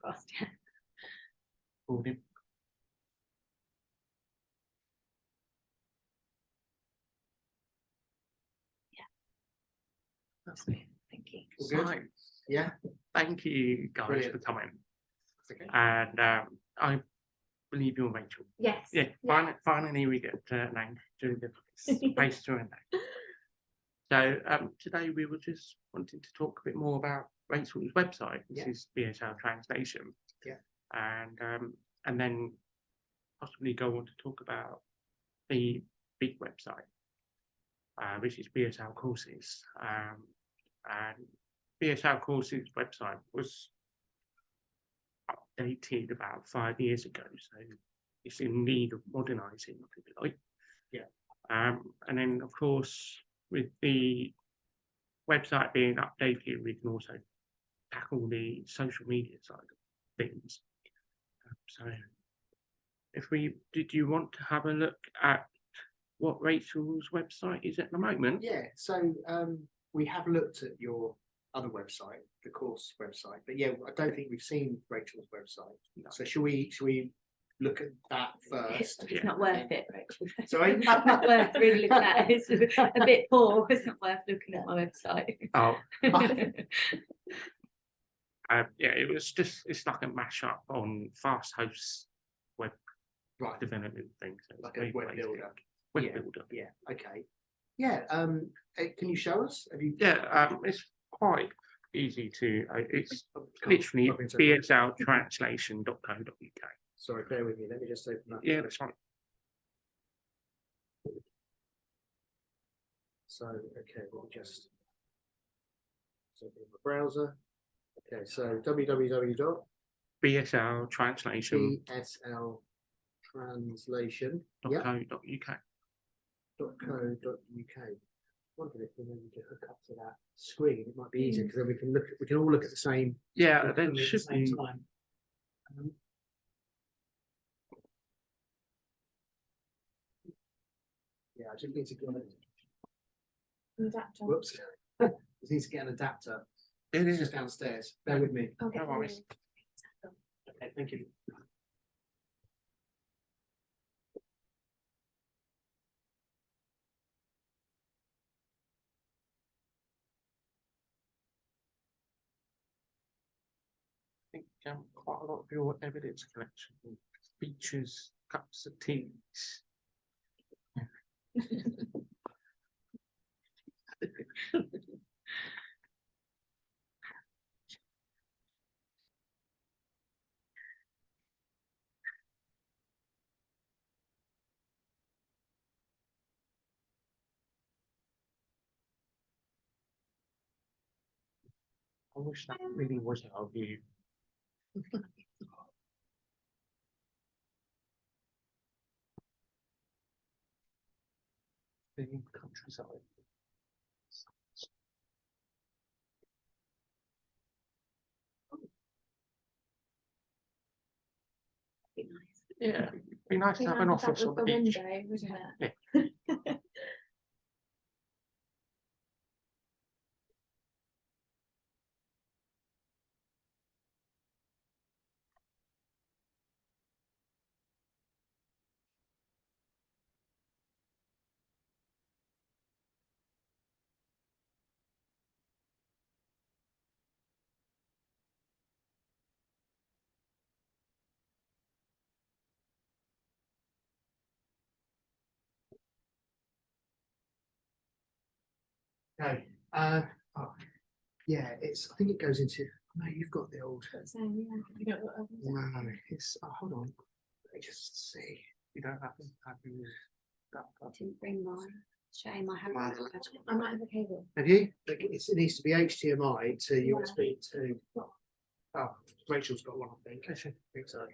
crossed. Yeah. Recording. That's it. Thank you. All good? So, Yeah. thank you guys Brilliant. for coming. Okay. And I believe you're Rachel. Yes. Yeah, finally we get named to the face to a name. So today we were just wanting to talk a bit more about Rachel's website. This is BSL Translation. Yeah. And then possibly go on to talk about the big website, which is BSL Courses. And BSL Courses website was updated about 5 years ago, so it's in need of modernising, if you like. Yeah. And then, of course, with the website being updated, we can also tackle the social media side of things. So, did you want to have a look at what Rachel's website is at the moment? Yeah. So we have looked at your other website, the course website, but yeah, I don't think we've seen Rachel's website. No. So should we look at that first? It's not worth it, Rachel. Sorry? Not worth really looking at it. It's a bit poor. It's not worth looking at my website. Oh, yeah, it's like a mashup on Fast Host's web Right. development thing. So Like a web builder. Web Yeah. builder. Yeah. Okay. Yeah. Can you show us? Have you? Yeah, it's quite easy to. It's Can't literally plug into it. bsltranslation.co.uk. Sorry, bear with me. Let me just open that. Yeah, that's right. So okay, we'll just open the browser. Okay, so www.bsltranslation. bsltranslation.co.uk. .co.uk. Wondered if we maybe could hook up to that screen. It might be easier because then we can all look at the same. Yeah, at then the should same be. time. Yeah, I just need to get it. Whoops. I just need to get an adapter. It It's is. just downstairs. Bear with me. Okay. No worries. Okay, thank you. I think quite a lot of your evidence collection features cups of teas. I wish that really was our view. The countryside. Be nice. Yeah, it'd be nice to have an office on the beach. window, wouldn't Yeah. it? Okay. Yeah, I think it goes into. No, you've got the old. No, it's. Hold on. Let me just see. You don't have to have you that. I didn't bring mine. Shame I haven't. I might have a cable. Have you? It needs to be HDMI to USB to. Oh, Rachel's got one, I think. I think so.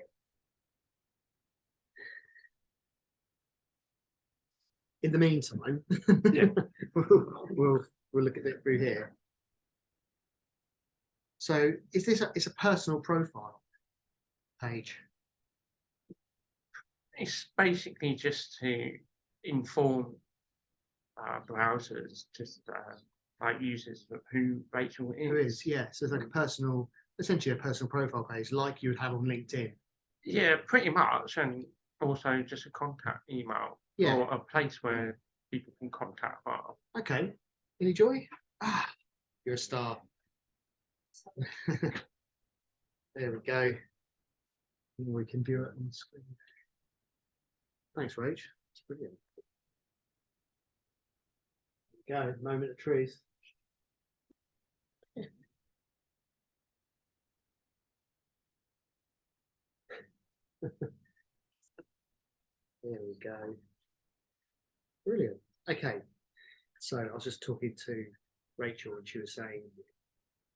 In the meantime, Yeah. we'll look at it through here. So, is this it's a personal profile page? It's basically just to inform browsers, just like users of who Rachel There is. is, yeah. So it's like a personal essentially a personal profile page like you would have on LinkedIn. Yeah, pretty much, and also just a contact email Yeah. or a place where people can contact us. Okay. Any joy? Ah, you're a star. There we go. We can view it on the screen. Thanks, Rach. It's brilliant. There we go. Moment of truth. There we go. Brilliant. Okay. So I was just talking to Rachel and she was saying,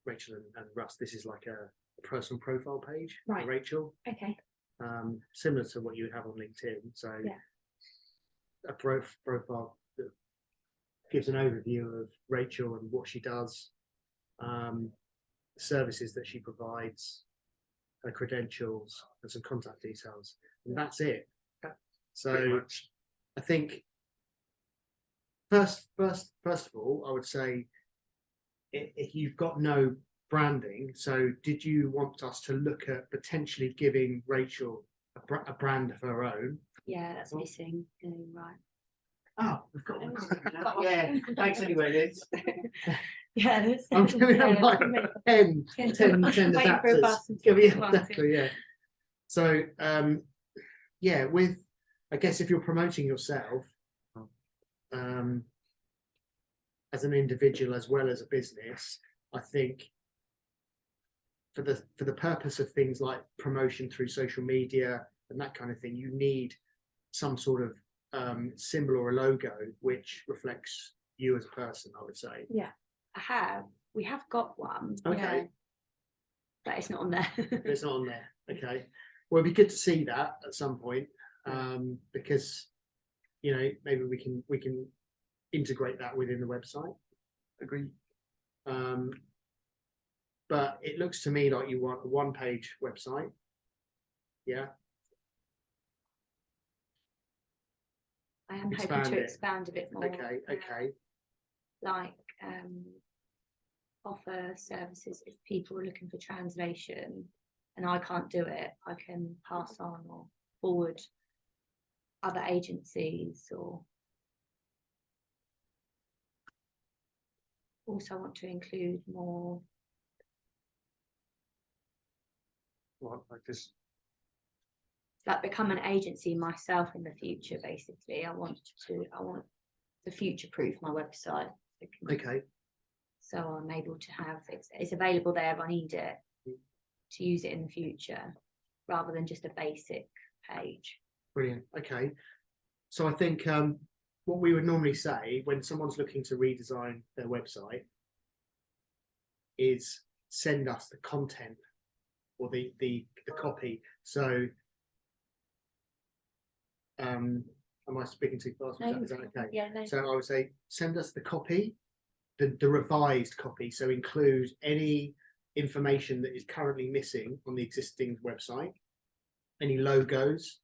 Rachel and Russ, this is like a personal profile page Right. for Rachel. Okay. Similar to what you have on LinkedIn. So Yeah. a profile that gives an overview of Rachel and what she does, services that she provides, her credentials, and some contact details. And that's it. Pretty So much. I think first of all, I would say if you've got no branding, so did you want us to look at potentially giving Rachel a brand of her own? Yeah, that's missing. Right. Oh, we've got one. Yeah, thanks anyway, Liz. Yeah, that's I'm doing like 10 Waiting for a adapters. bus and Yeah, talking about it. exactly, yeah. So, yeah, with, I guess if you're promoting yourself as an individual as well as a business, I think for the purpose of things like promotion through social media and that kind of thing, you need some sort of symbol or a logo which reflects you as a person, I would say. Yeah, we have got one. Okay. Yeah, but it's not on there. It's not on there. Okay. Well, it'd be good to see that at some point, because maybe we can integrate that within the website. Agree. But it looks to me like you want a one-page website. Yeah. I am Expand hoping to it. expand a bit more. Okay. Okay. Like offer services if people are looking for translation and I can't do it, I can pass on or forward other agencies, or also want to include more. Well, like this. Like become an agency myself in the future. Basically, I want to future-proof my website. Okay. So I'm able to have it's available there if I need it to use it in the future, rather than just a basic page. Brilliant. Okay. So I think what we would normally say when someone's looking to redesign their website is send us the content or the copy. So am I speaking too fast? No, Is that okay? Yeah, no. So I would say send us the copy, the revised copy. So include any information that is currently missing on the existing website, any logos,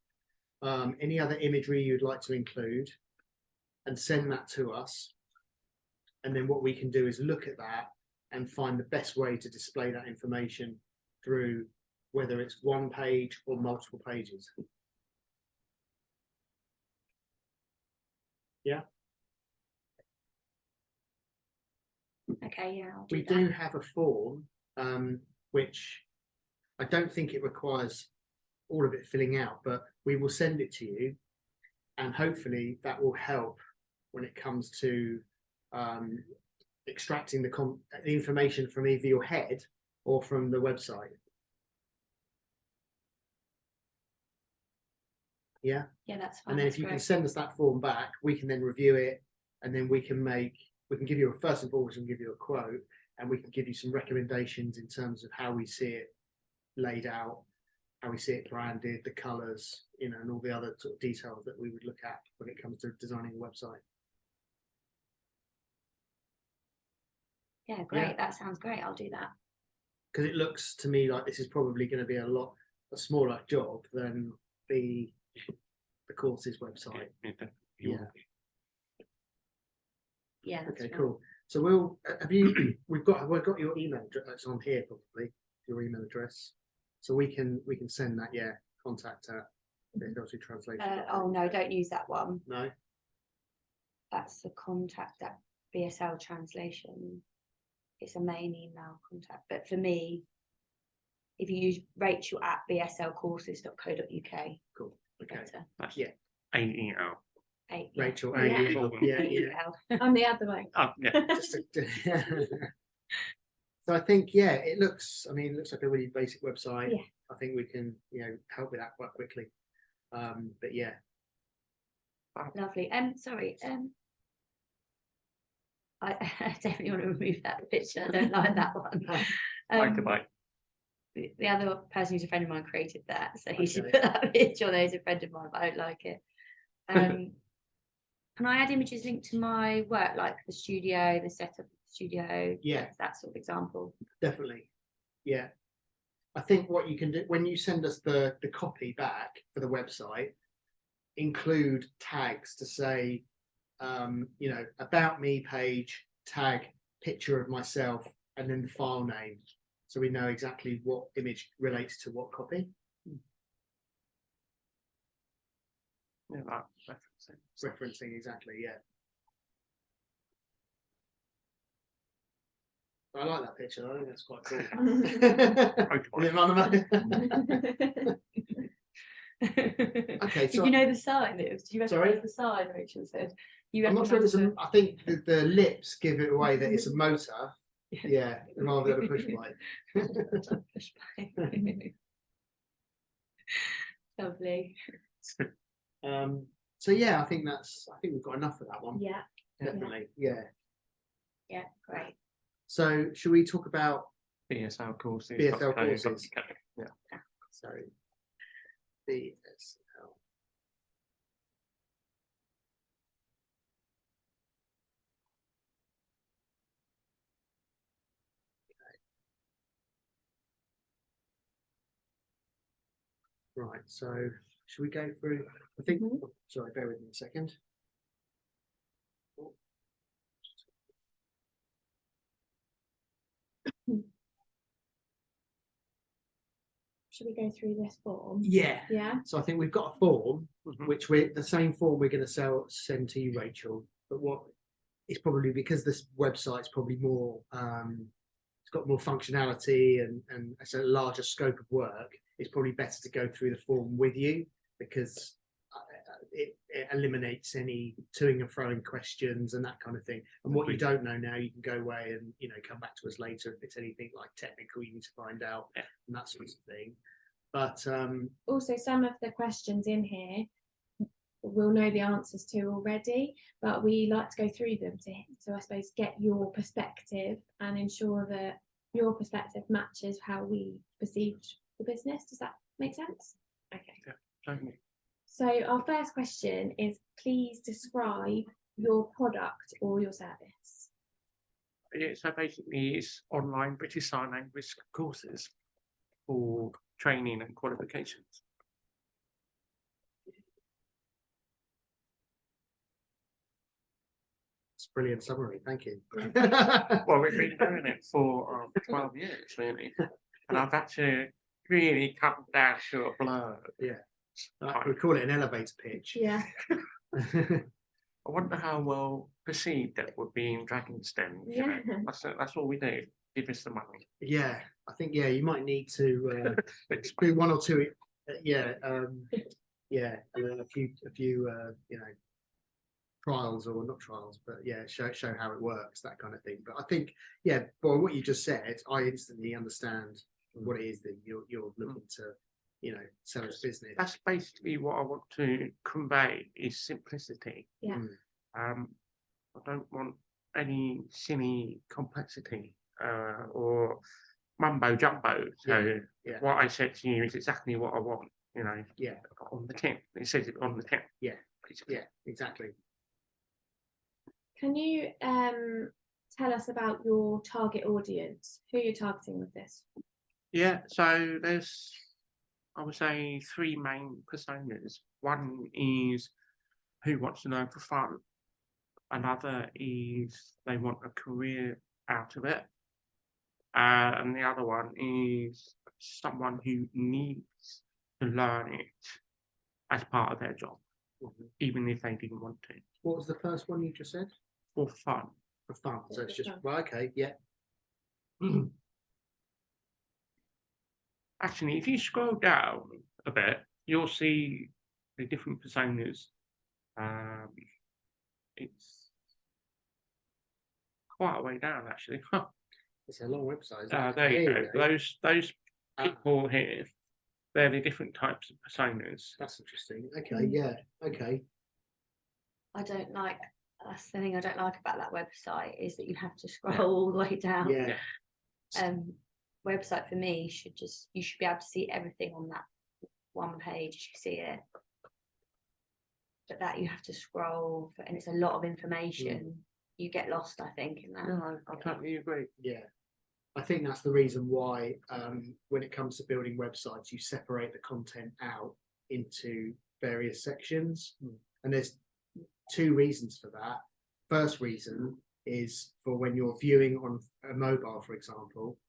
any other imagery you'd like to include, and send that to us. And then what we can do is look at that and find the best way to display that information through whether it's one page or multiple pages. Yeah. Okay, yeah, I'll We do do that. have a form, which I don't think it requires all of it filling out, but we will send it to you, and hopefully that will help when it comes to extracting the information from either your head or from the website. Yeah. Yeah, that's fine. And then if you can send us that form back, we can then review it, and then we can give you first and foremost, and give you a quote, and we can give you some recommendations in terms of how we see it laid out, how we see it branded, the colours, and all the other sort of details that we would look at when it comes to designing a website. Yeah, great. Yeah. That sounds great. I'll do that. Because it looks to me like this is probably going to be a smaller job than the courses website. Yeah. Yeah. That's Okay, fine. cool. So we've got your email address on here probably. your email address, so we can send that. Yeah, contact at translation. Oh no, don't use that one. No. That's the contact at BSL Translation. It's a main email contact. But for me, if you use Rachel at bslcourses.co.uk. Cool. Okay. Better. That's Yeah. AEL. Rachel. Yeah. Yeah. I'm the other way. Oh, yeah. Just so I think, yeah, it looks like a really basic website. Yeah. I think we can, help with that quite quickly. But yeah. Lovely. Sorry. I definitely want to remove that picture. I don't like that one. Bye. The other person who's a friend of mine created that, so he should Okay. put that picture on there. He's a friend of mine, but I don't like it. Can I add images linked to my work, like the studio, the setup of the studio? Yeah. That sort of example. Definitely. Yeah. I think what you can do when you send us the copy back for the website, include tags to say, about me page, tag picture of myself, and then the file name, so we know exactly what image relates to what copy. Yeah, that Referencing exactly, yeah. I like that picture. I think that's quite cool. Is it Monomo? Okay, Did so you know the sign? Did you Sorry? recognise the sign? Rachel said. I'm not sure if it's I think the lips give it away that it's a motor. Yeah. Yeah, rather than a push bike. Lovely. So yeah, I think we've got enough for that one. Yeah. Definitely. Yeah. Yeah. Great. So should we talk about BSL courses. BSL courses? Yeah. So BSL. Right, so should we go through? I think. Sorry, bear with me a second. Should we go through this form? Yeah. Yeah. So I think we've got a form, Mhm. which the same form we're going to send to you, Rachel. But what it's probably because this website's probably more, it's got more functionality and it's a larger scope of work. It's probably better to go through the form with you because it eliminates any toing and froing questions and that kind of thing. And what you don't know now, you can go away and come back to us later if it's anything like technical you need to find out and that sort of thing. But also, some of the questions in here we'll know the answers to already, but we like to go through them to I suppose get your perspective and ensure that your perspective matches how we perceived the business. Does that make sense? Okay. Yeah, totally. So our first question is, please describe your product or your service. Yeah, so basically it's online British Sign Language courses for training and qualifications. it's a brilliant summary, thank you. Well, we've been doing it for 12 years, really. And I've had to really cut down to a blur. Yeah. We call it an elevator pitch. Yeah. I wonder how well perceived that would be in Dragon's Den. Yeah. That's all we do. Give us the money. Yeah, I think you might need to do one or two. And a few trials or not trials, but show how it works, that kind of thing. But I think boy, what you just said, I instantly understand what it is that you're looking to sell as business. That's basically what I want to convey is simplicity. Yeah. I don't want any silly complexity or mumbo jumbo. So what I said to you is exactly what I want. On the tin. It says it on the tin. Yeah. Basically. Yeah, exactly. Can you tell us about your target audience? Who you're targeting with this? Yeah, so there's, I would say, three main personas. One is who wants to learn for fun. Another is they want a career out of it. And the other one is someone who needs to learn it as part of their job, even if they didn't want to, What was the first one you just said? for fun. For fun. So it's For just fun. right. Okay. Yeah. Actually, if you scroll down a bit, you'll see the different personas. It's quite a way down, actually. It's a long website. Isn't it? There you There go. Those Ah. people here, they're the different types of personas. That's interesting. Okay. Yeah. Okay. I don't like, that's the thing I don't like about that website, is that you have to scroll all the way down. Yeah. Website for me you should be able to see everything on that one page. You see it, but that you have to scroll for, and it's a lot of information. You get lost, I think, in that. No, I totally agree. Yeah. I think that's the reason why, when it comes to building websites, you separate the content out into various sections. And there's two reasons for that. First reason is for when you're viewing on a mobile, for example,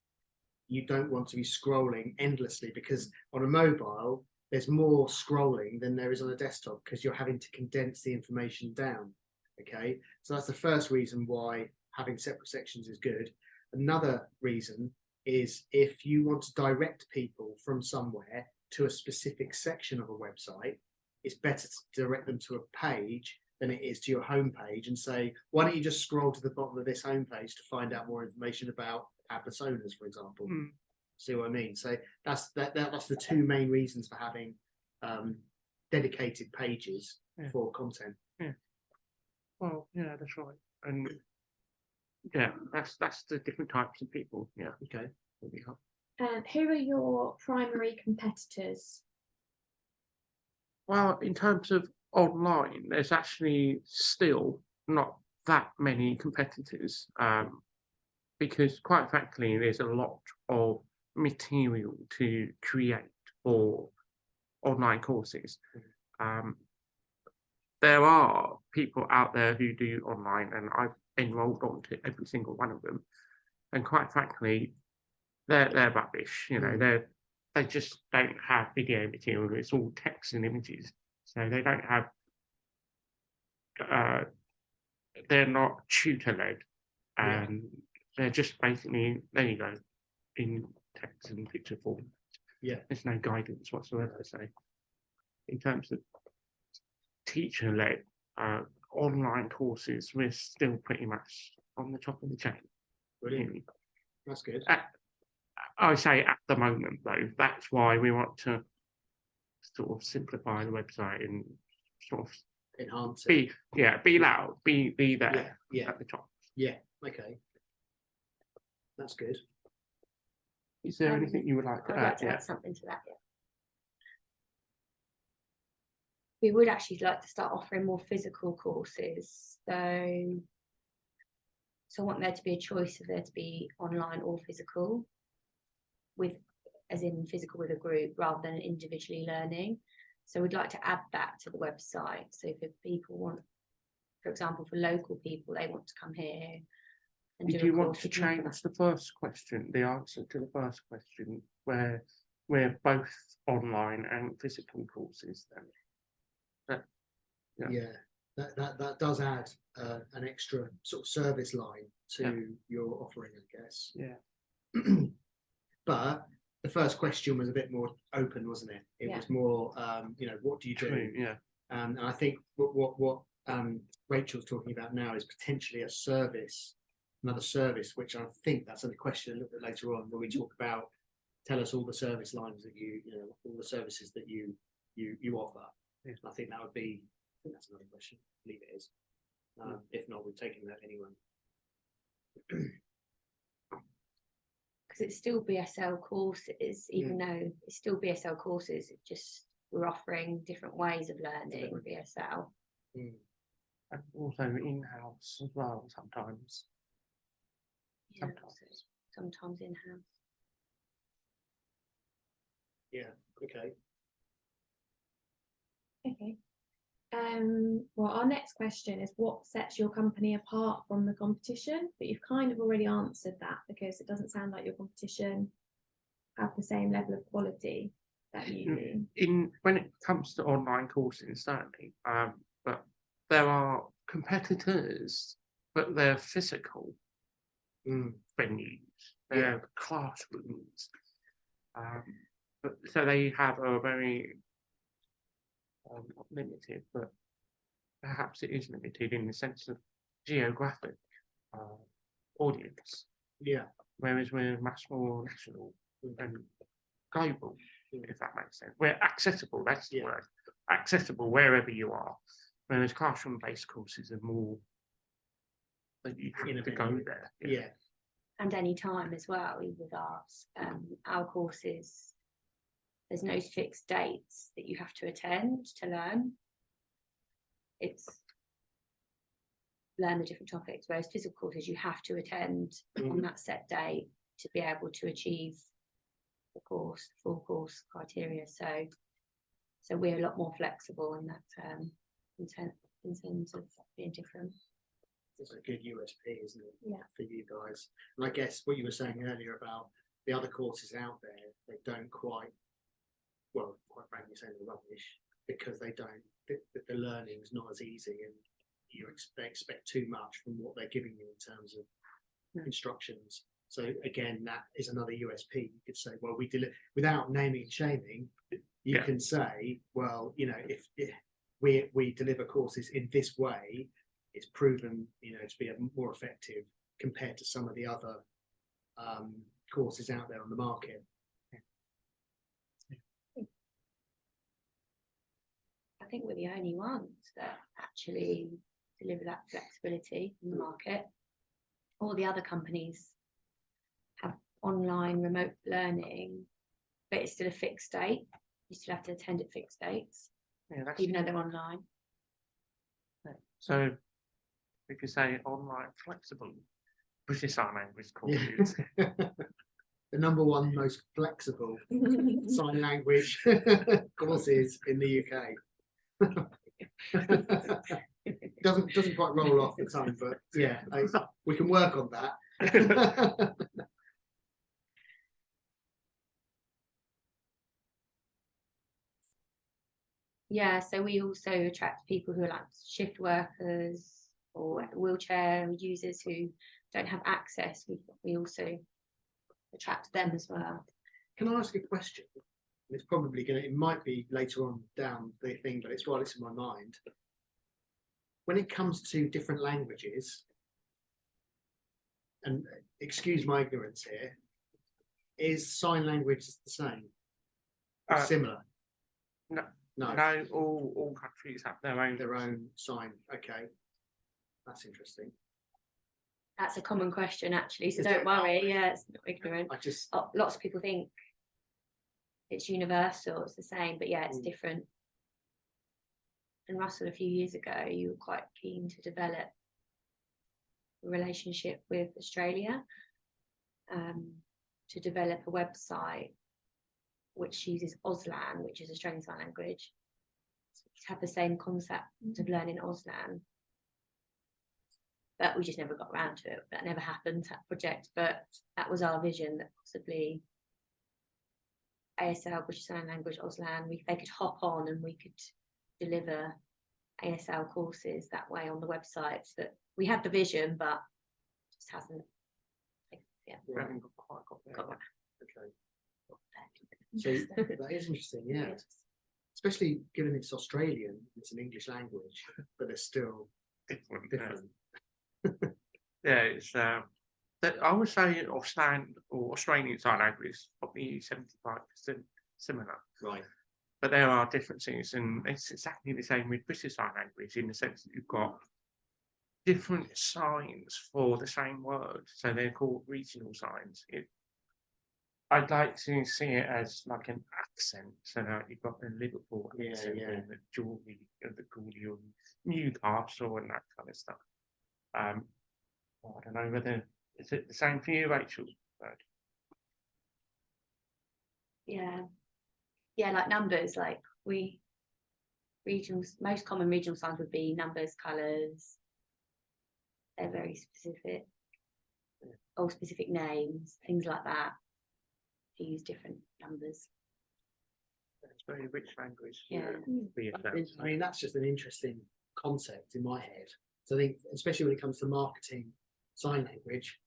you don't want to be scrolling endlessly, because on a mobile, there's more scrolling than there is on a desktop, because you're having to condense the information down. Okay, so that's the first reason why having separate sections is good. Another reason is if you want to direct people from somewhere to a specific section of a website, it's better to direct them to a page than it is to your homepage and say, why don't you just scroll to the bottom of this homepage to find out more information about our personas, for example. See what I mean? So that's the two main reasons for having dedicated pages for content. Well, yeah, that's right. And yeah, that's the different types of people. Yeah. Okay. And who are your primary competitors? Well, in terms of online, there's actually still not that many competitors, because quite frankly, there's a lot of material to create for online courses. There are people out there who do online, and I've enrolled onto every single one of them. And quite frankly, they're rubbish. You know, they just don't have video material. It's all text and images, so they don't have. They're not tutor led, and they're just basically, there you go, in text and picture form. Yeah. There's no guidance whatsoever. So, in terms of teacher led online courses, we're still pretty much on the top of the chain. Brilliant. That's good. I say at the moment, though, that's why we want to sort of simplify the website and sort of Enhance it. be loud, be there Yeah. at the top. Yeah. Okay. That's good. Is there anything you would like to I'd add? like to add something to that. Yeah. We would actually like to start offering more physical courses. So I want there to be a choice of there to be online or physical, as in physical with a group rather than individually learning. So we'd like to add that to the website. So if people want, for example, for local people, they want to come here and Did do you a want course, to we can offer change the first question, the answer to the first question, where we're both online and physical courses then? That does add an extra sort of service line to your offering, I guess. Yeah. But the first question was a bit more open, wasn't it? It was more, what do you do? True, yeah. And I think what Rachel's talking about now is potentially a service, another service, which I think that's a question a little bit later on when we talk about, tell us all the service lines that all the services that you offer. Yeah. I think that would be, I think that's another question. I believe it is. If not, we're taking that anyway. because it's still BSL courses, even though it's still BSL courses, it just we're offering different ways of learning BSL. And also in-house as well sometimes. Yeah, sometimes in-house. Yeah. Okay. Okay. Well, our next question is what sets your company apart from the competition? But you've kind of already answered that because it doesn't sound like your competition have the same level of quality that you do. When it comes to online courses, certainly, but there are competitors, but they're physical venues, they're classrooms, but so they have a very not limited, but perhaps it is limited in the sense of geographic audience. Yeah. Whereas we're much more national and global, if that makes sense. We're accessible, that's the word. Accessible wherever you are. Whereas classroom-based courses are more that you have to go there. Yeah. And any time as well, with ours. Our courses, there's no fixed dates that you have to attend to learn. It's learn the different topics, whereas physical courses you have to attend on that set date to be able to achieve the course, full course criteria. So we're a lot more flexible in that in terms of being different. It's a good USP, isn't it? Yeah. For you guys. And I guess what you were saying earlier about the other courses out there, they don't quite frankly saying they're rubbish because they don't, the learning is not as easy and you expect too much from what they're giving you in terms of instructions. So again, that is another USP. You could say, well, we deliver without naming and shaming. You can say, well, you know, if we deliver courses in this way, it's proven, you know, to be more effective compared to some of the other courses out there on the market. I think we're the only ones that actually deliver that flexibility in the market. All the other companies have online remote learning, but it's still a fixed date. You still have to attend at fixed dates, even though they're online. So we could say online flexible British Sign Language courses. The number one most flexible sign language courses in the UK. doesn't quite roll off the tongue, but yeah, we can work on that. Yeah, so we also attract people who are like shift workers or wheelchair users who don't have access. We also attract them as well. Can I ask a question? It's probably it might be later on down the thing, but it's while it's in my mind. When it comes to different languages, and excuse my ignorance here, is sign language the same? Or similar? No. No. All countries have their own sign. Okay. That's interesting. That's a common question, actually, so don't worry. Yeah, it's not ignorant. Lots of people think it's universal, it's the same, but yeah, it's different. And Russell, a few years ago, you were quite keen to develop a relationship with Australia, to develop a website which uses Auslan, which is Australian Sign Language, to have the same concept of learning Auslan. But we just never got around to it. That never happened, that project. But that was our vision, that possibly ASL, British Sign Language, Auslan, they could hop on and we could deliver ASL courses that way on the websites. That we had the vision, but just hasn't. Yeah, we haven't quite got there. Okay. So that is interesting, yeah. Especially given it's Australian, it's an English language, but it's still different. Yeah, it's I would say Australian Sign Language is probably 75% similar. Right. But there are differences, and it's exactly the same with British Sign Language in the sense that you've got different signs for the same word, so they're called regional signs. I'd like to see it as like an accent, so that you've got the Liverpool accent and the Geordie, the Geordie or Newcastle and that kind of stuff. I don't know whether is it the same for you, Rachel? Yeah, like numbers, like most common regional signs would be numbers, colours. They're very specific, or specific names, things like that. To use different numbers. It's very rich language. Yeah. I mean, that's just an interesting concept in my head. So I think, especially when it comes to marketing sign language,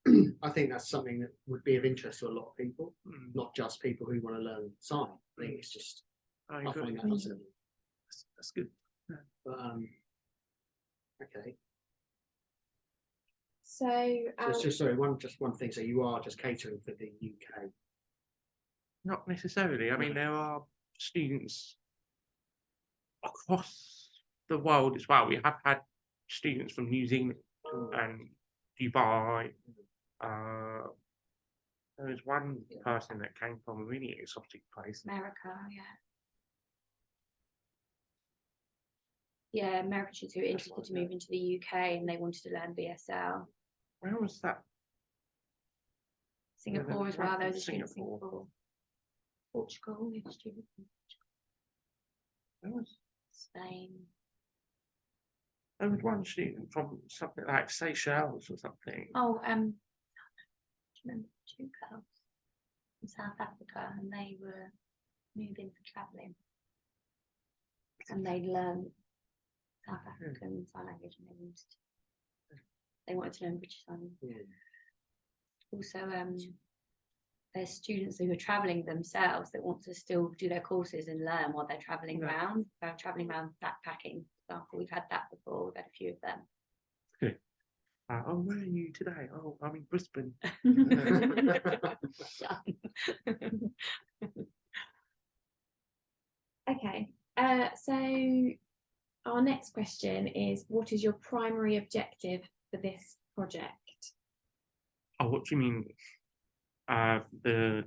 I think that's something that would be of interest to a lot of people, not just people who want to learn sign. I think it's just, I find that fascinating. That's good. But, okay. So, So it's just sorry, one thing. So you are just catering for the UK. Not necessarily. I mean, there are students across the world as well. We have had students from New Zealand and Dubai. There was one person that came from a really exotic place. America, yeah, American students who were interested to move into the UK and they wanted to learn BSL. Where was that? Singapore as well. There was a student in Singapore. Singapore. Portugal, we had a student from There was Spain. one student from something like Seychelles or something. Oh, do you remember 2 girls from South Africa, and they were moving for travelling, and they learned South African sign language, and they wanted to learn British sign language. Also, there's students who are travelling themselves that want to still do their courses and learn while they're travelling around. Travelling around backpacking, for example. We've had that before. We've had a few of them. Oh, where are you today? Oh, I'm in Brisbane. okay. So our next question is, what is your primary objective for this project? Oh, what do you mean? The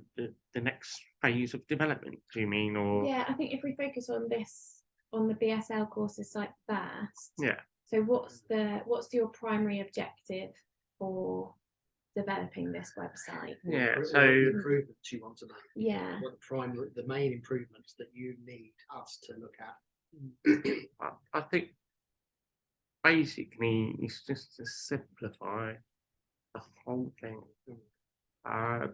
next phase of development, do you mean? Or Yeah, I think if we focus on this, on the BSL courses site first. Yeah. So what's your primary objective for developing this website? Yeah, What so the improvements you want to make. Yeah. What the main improvements that you need us to look at. I think basically it's just to simplify the whole thing. I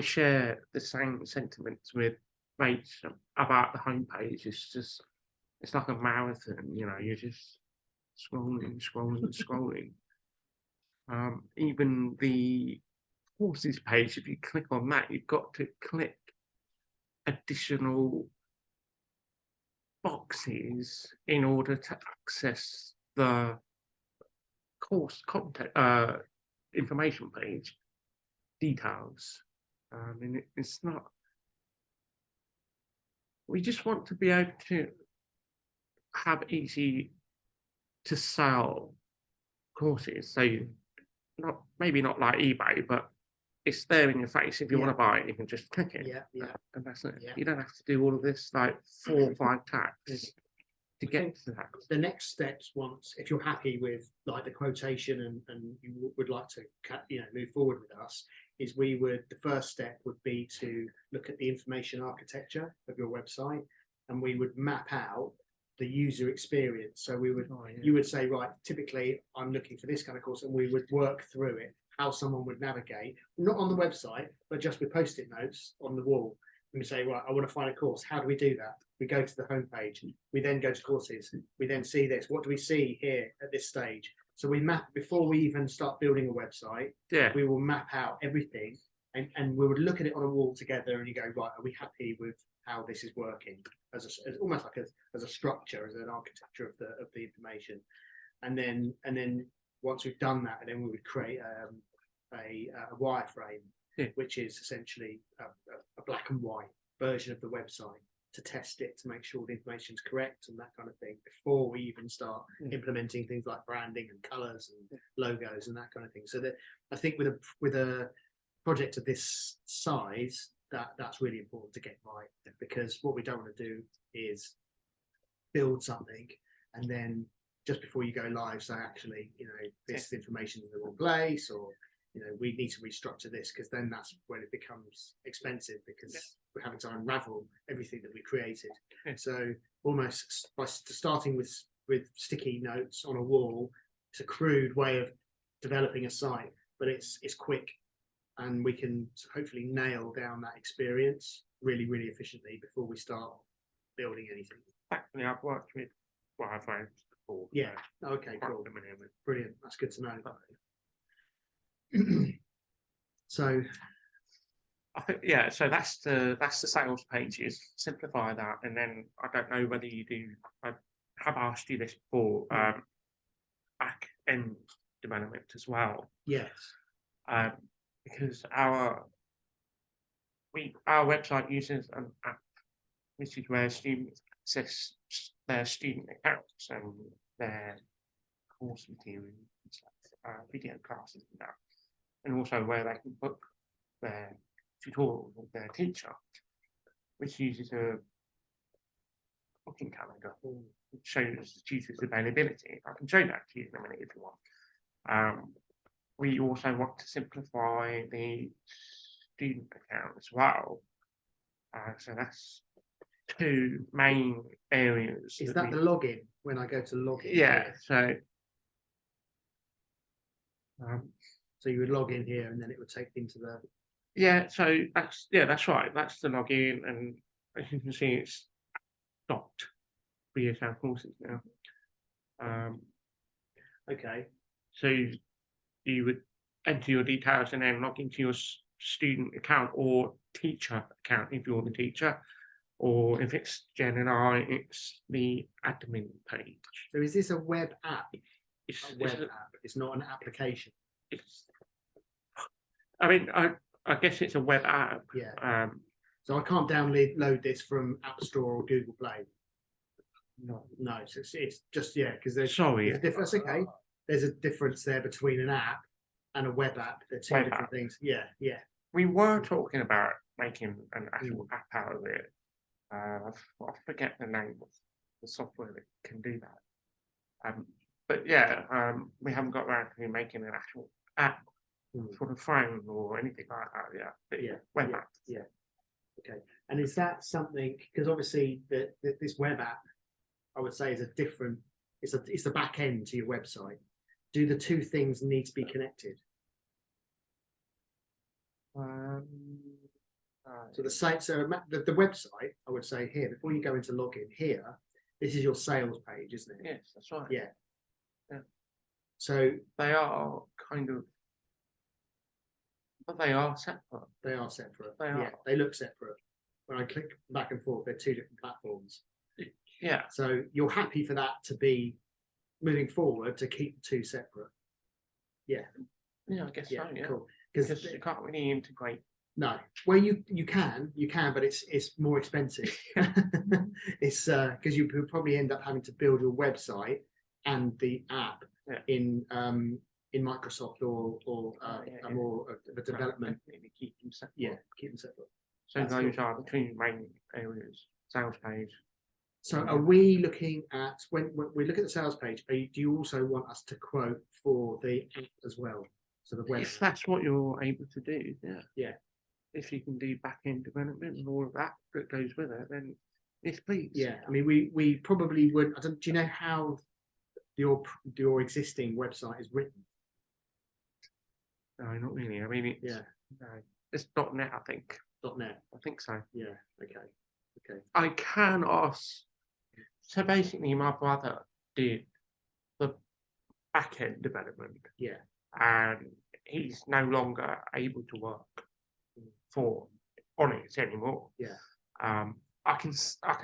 share the same sentiments with Rachel about the homepage. It's like a marathon, you know, you're just scrolling. Even the courses page, if you click on that, you've got to click additional boxes in order to access the course content information page details. And it's not, we just want to be able to have easy to sell courses. So maybe not like eBay, but it's there in your face. If you want to buy it, you can just click it. And that's it. Yeah. You don't have to do all of this like 4 or 5 tags to get to that. The next steps, once if you're happy with like the quotation and you would like to move forward with us, is the first step would be to look at the information architecture of your website, and we would map out the user experience. So we would you would say, right, typically I'm looking for this kind of course, and we would work through it, how someone would navigate, not on the website, but just with post-it notes on the wall. And we say, right, I want to find a course. How do we do that? We go to the homepage. We then go to courses. We then see this. What do we see here at this stage? So we map before we even start building a website. Yeah. We will map out everything, and we would look at it on a wall together, and you go, right, are we happy with how this is working as almost like as a structure, as an architecture of the information, and then once we've done that, then we would create a wireframe, which is essentially a black and white version of the website to test it, to make sure the information is correct and that kind of thing before we even start implementing things like branding and colors and logos and that kind of thing. So that I think with a project of this size, that's really important to get right, because what we don't want to do is build something and then just before you go live say, actually, this information is in the wrong place, or we need to restructure this, because then that's when it becomes expensive, because we're having to unravel everything that we created. Yeah. So almost by starting with sticky notes on a wall, it's a crude way of developing a site, but it's quick, and we can hopefully nail down that experience really, really efficiently before we start building anything. Actually, I've worked with wireframes before. Yeah. Okay, quite cool. familiar with. Brilliant. That's good to know. So I think, yeah, so that's the sales pages. Simplify that, and then I don't know whether you do. I have asked you this before. Back end development as well, yes, because our website uses an app, which is where students access their student accounts and their course materials, video classes and that, and also where they can book their tutorial with their teacher, which uses a booking calendar, which shows the tutor's availability. I can show that to you in a minute if you want. We also want to simplify the student account as well. So that's two main areas. is that the login when I go to login? Yeah, so So you would log in here, and then it would take you into the. yeah, so that's right. That's the login, and as you can see, it's stopped BSL courses now. Okay. So you would enter your details and then log into your student account or teacher account if you're the teacher, or if it's Jen and I, it's the admin page. So is this a web app? It's A web app. It's not an application. I mean, I guess it's a web app. Yeah. So I can't download this from App Store or Google Play. No. No, so it's just because there's Sorry. a difference. That's okay. There's a difference there between an app and a web app. They're two Web different app. things. Yeah, yeah. We were talking about making an actual app out of it. I forget the name of the software that can do that. But yeah, we haven't got around to making an actual app for the phone or anything like that. Yeah, but Yeah, web yeah, app. yeah. Okay. And is that something? Because obviously, this web app, I would say, is a different. It's the back end to your website. Do the two things need to be connected? So the site, so the website, I would say here before you go into login here, this is your sales page, isn't it? Yes, that's right. Yeah. Yeah. So they are kind of, but they are separate. they are separate. They Yeah, are. they look separate. When I click back and forth, they're two different platforms. Yeah. So you're happy for that to be moving forward to keep the two separate. Yeah. Yeah, I guess Yeah. so. Yeah. Cool. Because you can't really integrate. No, well, you can, but it's more expensive. It's because you would probably end up having to build your website and the app in Microsoft or more of a development. Definitely keep them separate. Yeah, keep them separate. So That's those cool. are the two main areas: sales page. So are we looking at when we look at the sales page? Do you also want us to quote for the app as well? So the web. If that's what you're able to do, yeah. Yeah. If you can do back end development and all of that goes with it, then yes, please. Yeah, I mean, we probably would. Do you know how your existing website is written? No, not really. I mean, it's .NET, I think. .NET. I think so. Yeah. Okay. I can ask. So basically, my brother did the back end development. Yeah. And he's no longer able to work on it anymore. Yeah. I can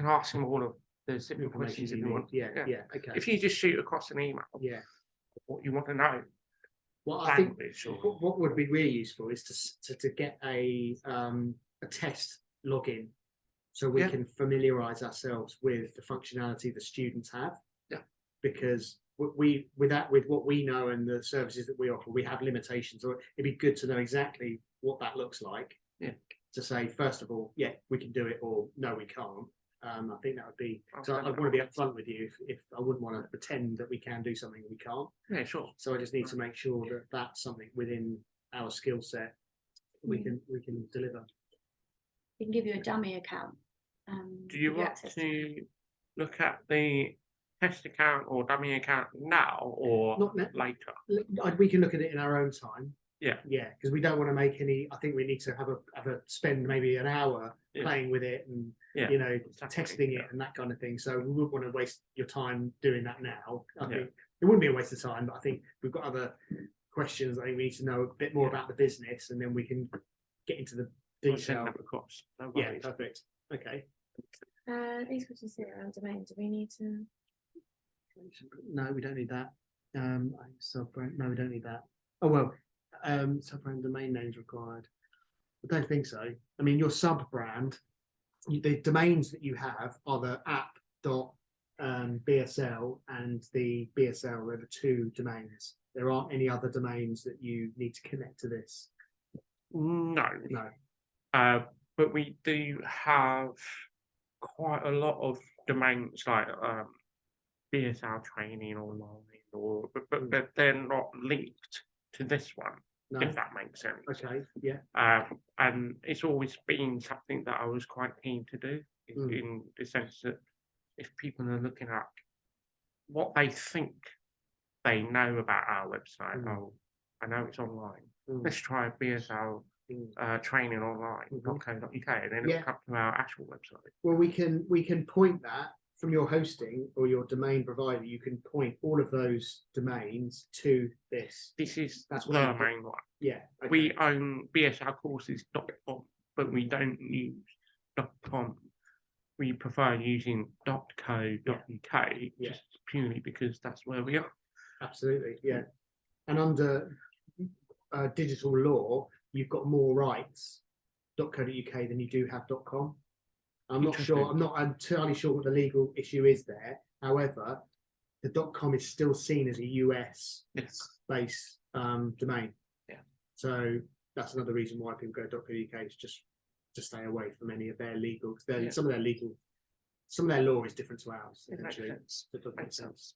ask him all of the simple questions if you want. Yeah. Okay. If you just shoot across an email, what you want to know. Well, I think or... what would be really useful is to get a test login, so we can familiarise ourselves with the functionality the students have. Yeah. Because with what we know and the services that we offer, we have limitations. Or it'd be good to know exactly what that looks like. Yeah. To say, first of all, we can do it, or no, we can't. I think that would be. So I'd want to be upfront with you if I wouldn't want to pretend that we can do something we can't. Yeah, sure. So I just need to make sure that that's something within our skill set we can deliver. We can give you a dummy account. Do you give want access to look at the test account or dummy account now or Not later? We can look at it in our own time. Yeah. Yeah, because we don't want to make any. I think we need to have a spend maybe an hour Yeah. playing with it and Yeah, you know exactly, testing it yeah. and that kind of thing. So we wouldn't want to waste your time doing that now. I Yeah. think it wouldn't be a waste of time, but I think we've got other questions. I think we need to know a bit more Yeah. about the business, and then we can get into the I'll send detail. that across. No Yeah, worries. perfect. Okay. These questions here around domain. Do we need to? No, we don't need that. Sub-brand. No, we don't need that. Oh well, sub-brand domain names required. I don't think so. I mean, your sub-brand, the domains that you have are the app.bsl and the BSL. They're the two domains. There aren't any other domains that you need to connect to this. No. No. But we do have quite a lot of domains like BSL training online, but they're not linked to this one, No. if that makes sense. Okay. Yeah. And it's always been something that I was quite keen to do in the sense that if people are looking at what they think they know about our website, oh, I know it's online. Let's try BSL training online.co.uk and then it'll come to our actual website. Well, we can point that from your hosting or your domain provider. You can point all of those domains to this. That's the main one. Yeah. Okay. We own bslcourses.com, but we don't use .com. We prefer using .co.uk just purely because that's where we are. Absolutely, yeah. And under digital law, you've got more rights .co.uk than you do have .com. I'm not sure. I'm not entirely sure what the legal issue is there. However, the .com is still seen as a US based domain. Yeah. So that's another reason why people go .co.uk is just to stay away from any of their legal. Because some of their law is different to ours. It makes Essentially, sense. so it doesn't make Makes sense.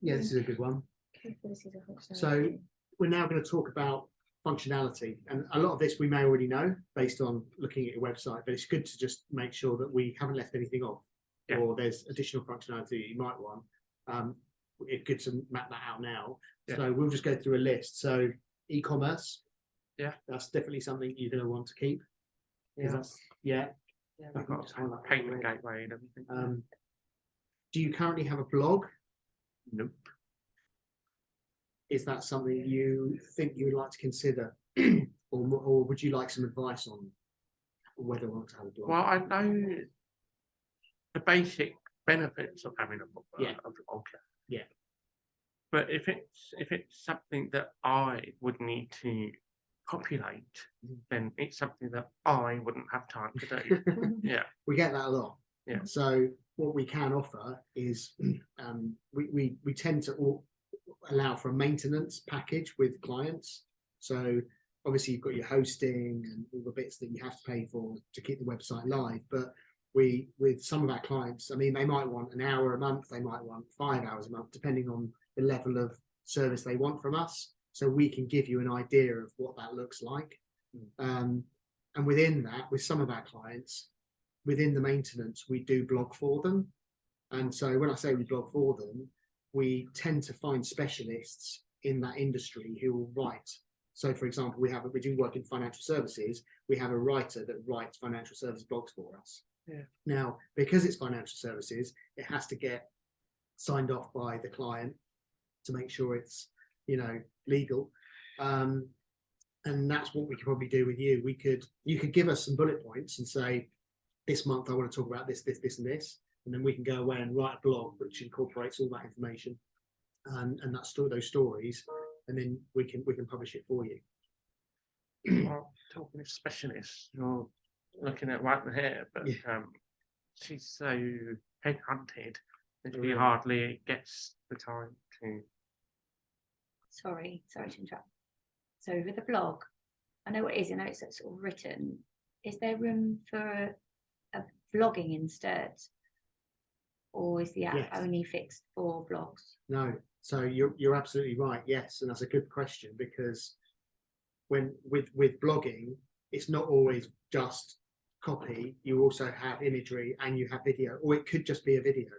Yeah, this is a good one. Capabilities of functionality. So we're now going to talk about functionality, and a lot of this we may already know based on looking at your website, but it's good to just make sure that we haven't left anything off, or there's additional functionality that you might want. It's good to map that out now. So we'll just go through a list. So e-commerce, that's definitely something you're going to want to keep. That's I've got a payment gateway and everything. Do you currently have a blog? Nope. Is that something you think you would like to consider, or would you like some advice on whether or not to have a blog? Well, I know the basic benefits of having a blog. Yeah. But if it's something that I would need to populate, then it's something that I wouldn't have time to do. Yeah. We get that a lot. Yeah. So what we can offer is we tend to allow for a maintenance package with clients. So obviously you've got your hosting and all the bits that you have to pay for to keep the website live. But with some of our clients, I mean, they might want an hour a month, they might want 5 hours a month, depending on the level of service they want from us. So we can give you an idea of what that looks like. And within that, with some of our clients, within the maintenance, we do blog for them. And so when I say we blog for them, we tend to find specialists in that industry who will write. So for example, we do work in financial services. We have a writer that writes financial service blogs for us. Yeah. Now, because it's financial services, it has to get signed off by the client to make sure it's, legal. And that's what we could probably do with you. You could give us some bullet points and say, this month I want to talk about this, this, this, and this. And then we can go away and write a blog which incorporates all that information and those stories, and then we can publish it for you. Well, talking of specialists, you're looking at right here, but she's so headhunted that she hardly gets the time to. Sorry to interrupt. So with the blog, I know what it is. I know it's sort of written. Is there room for a vlogging instead? Or is the app only fixed for blogs? No, so you're absolutely right. Yes, and that's a good question, because when with blogging, it's not always just copy. You also have imagery and you have video, or it could just be a video.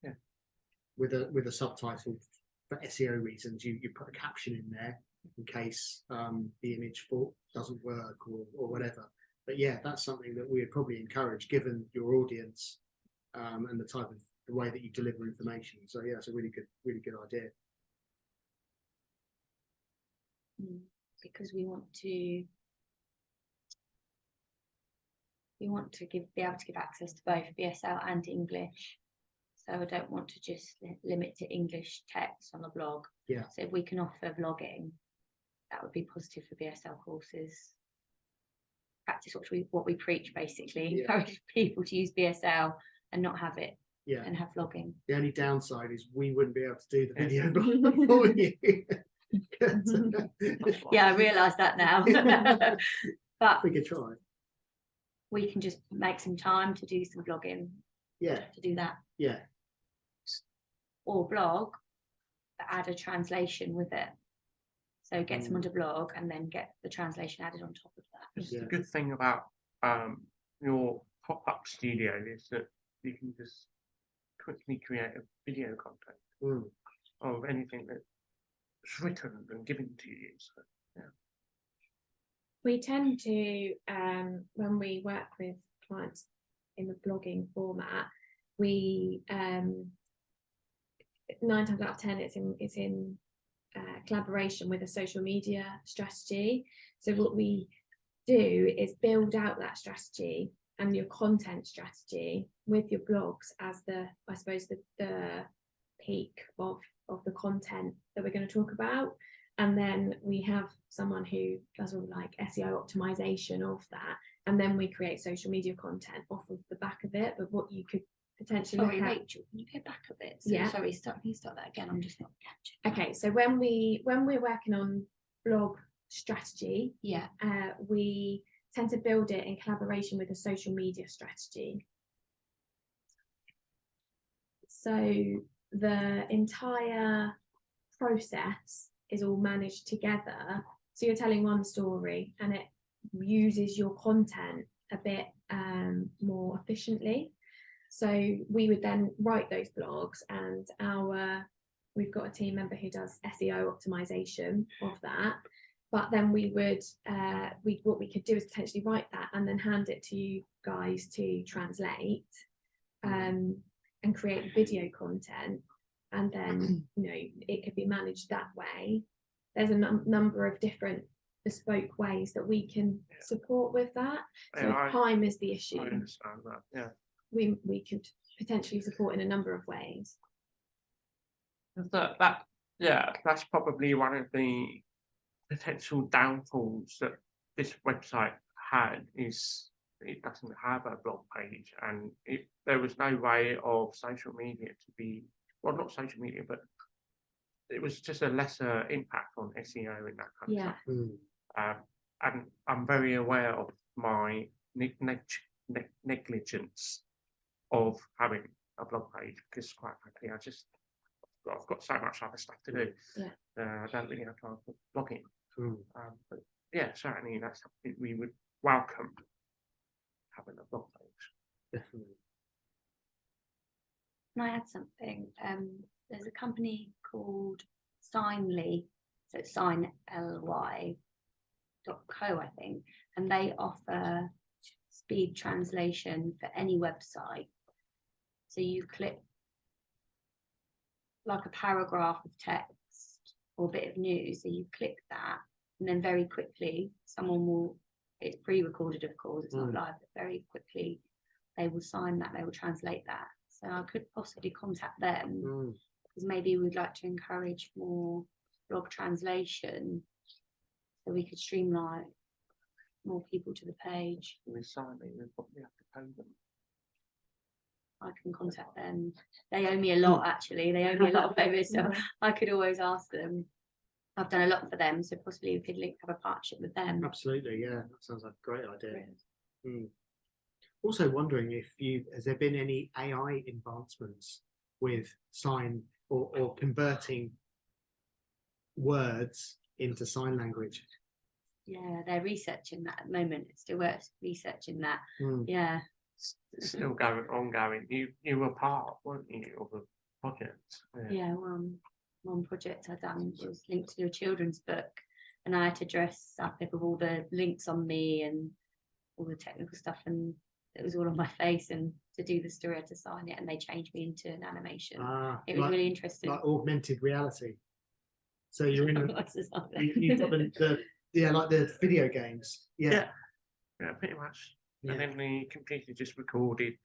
Yeah. With a subtitle for SEO reasons, you put a caption in there in case the image doesn't work or whatever. But yeah, that's something that we would probably encourage, given your audience and the way that you deliver information. So yeah, it's a really good idea. Because we want to be able to give access to both BSL and English. So I don't want to just limit to English text on the blog. Yeah. So if we can offer blogging, that would be positive for BSL courses. Practice what we preach, basically. Yeah. Encourage people to use BSL and not have it. Yeah. And have vlogging. The only downside is we wouldn't be able to do the video blog for you. Yeah, I realise that now. But we could try. We can just make some time to do some vlogging. Yeah. To do that. Yeah. Or blog, but add a translation with it. So get someone to blog and then get the translation added on top of that. It's the good thing about your pop-up studio is that you can just quickly create a video content of anything that's written and given to you. So, yeah. We tend to, when we work with clients in the blogging format, we 9 times out of 10 it's in collaboration with a social media strategy. So what we do is build out that strategy and your content strategy with your blogs as the peak of the content that we're going to talk about, and then we have someone who does all like SEO optimization of that, and then we create social media content off of the back of it. But what you could potentially Sorry, look at, Rachel, can you go back a bit? So, yeah. Sorry, can you start that again? I'm just not catching. Okay, so when we're working on blog strategy, Yeah. We tend to build it in collaboration with a social media strategy. So the entire process is all managed together. So you're telling one story and it uses your content a bit more efficiently. So we would then write those blogs, and we've got a team member who does SEO optimization of that. But then we would, what we could do is potentially write that and then hand it to you guys to translate and create video content. And then, it could be managed that way. There's a number of different bespoke ways that we can support with that. So if time is the issue, I understand that, yeah. We could potentially support in a number of ways. That's probably one of the potential downfalls that this website had, is it doesn't have a blog page, and there was no way of social media to be, well, not social media, but it was just a lesser impact on SEO in that kind of stuff. And I'm very aware of my negligence of having a blog page, because quite frankly, I've got so much other stuff to do. I don't really have time for blogging. But yeah, certainly that's something we would welcome, having a blog page. Definitely. Can I add something? There's a company called Signly, so it's Sign ly.co, I think, and they offer speed translation for any website. So you click like a paragraph of text or a bit of news, so you click that, and then very quickly someone will, it's pre-recorded of course, it's not live, but very quickly they will sign that, they will translate that. So I could possibly contact them, because maybe we'd like to encourage more blog translation, so we could streamline more people to the page. With signing, we probably have to pay them. I can contact them. They owe me a lot, actually. They owe me a lot of favours, so I could always ask them. I've done a lot for them, so possibly we could have a partnership with them. Absolutely, yeah, that sounds like a great idea. Also wondering if has there been any AI advancements with sign or converting words into sign language? Yeah, they're researching that at the moment. It's still researching that. Mm. Yeah. It's still ongoing. You were part, weren't you, of a project? Yeah, one project I done was linked to a children's book, and I had to dress up with all the links on me and all the technical stuff, and it was all on my face. And to do the story, I had to sign it, and they changed me into an animation. It was really interesting. Like augmented reality. So you're in you've got like the video games. Yeah, pretty much. Yeah. And then the computer just recorded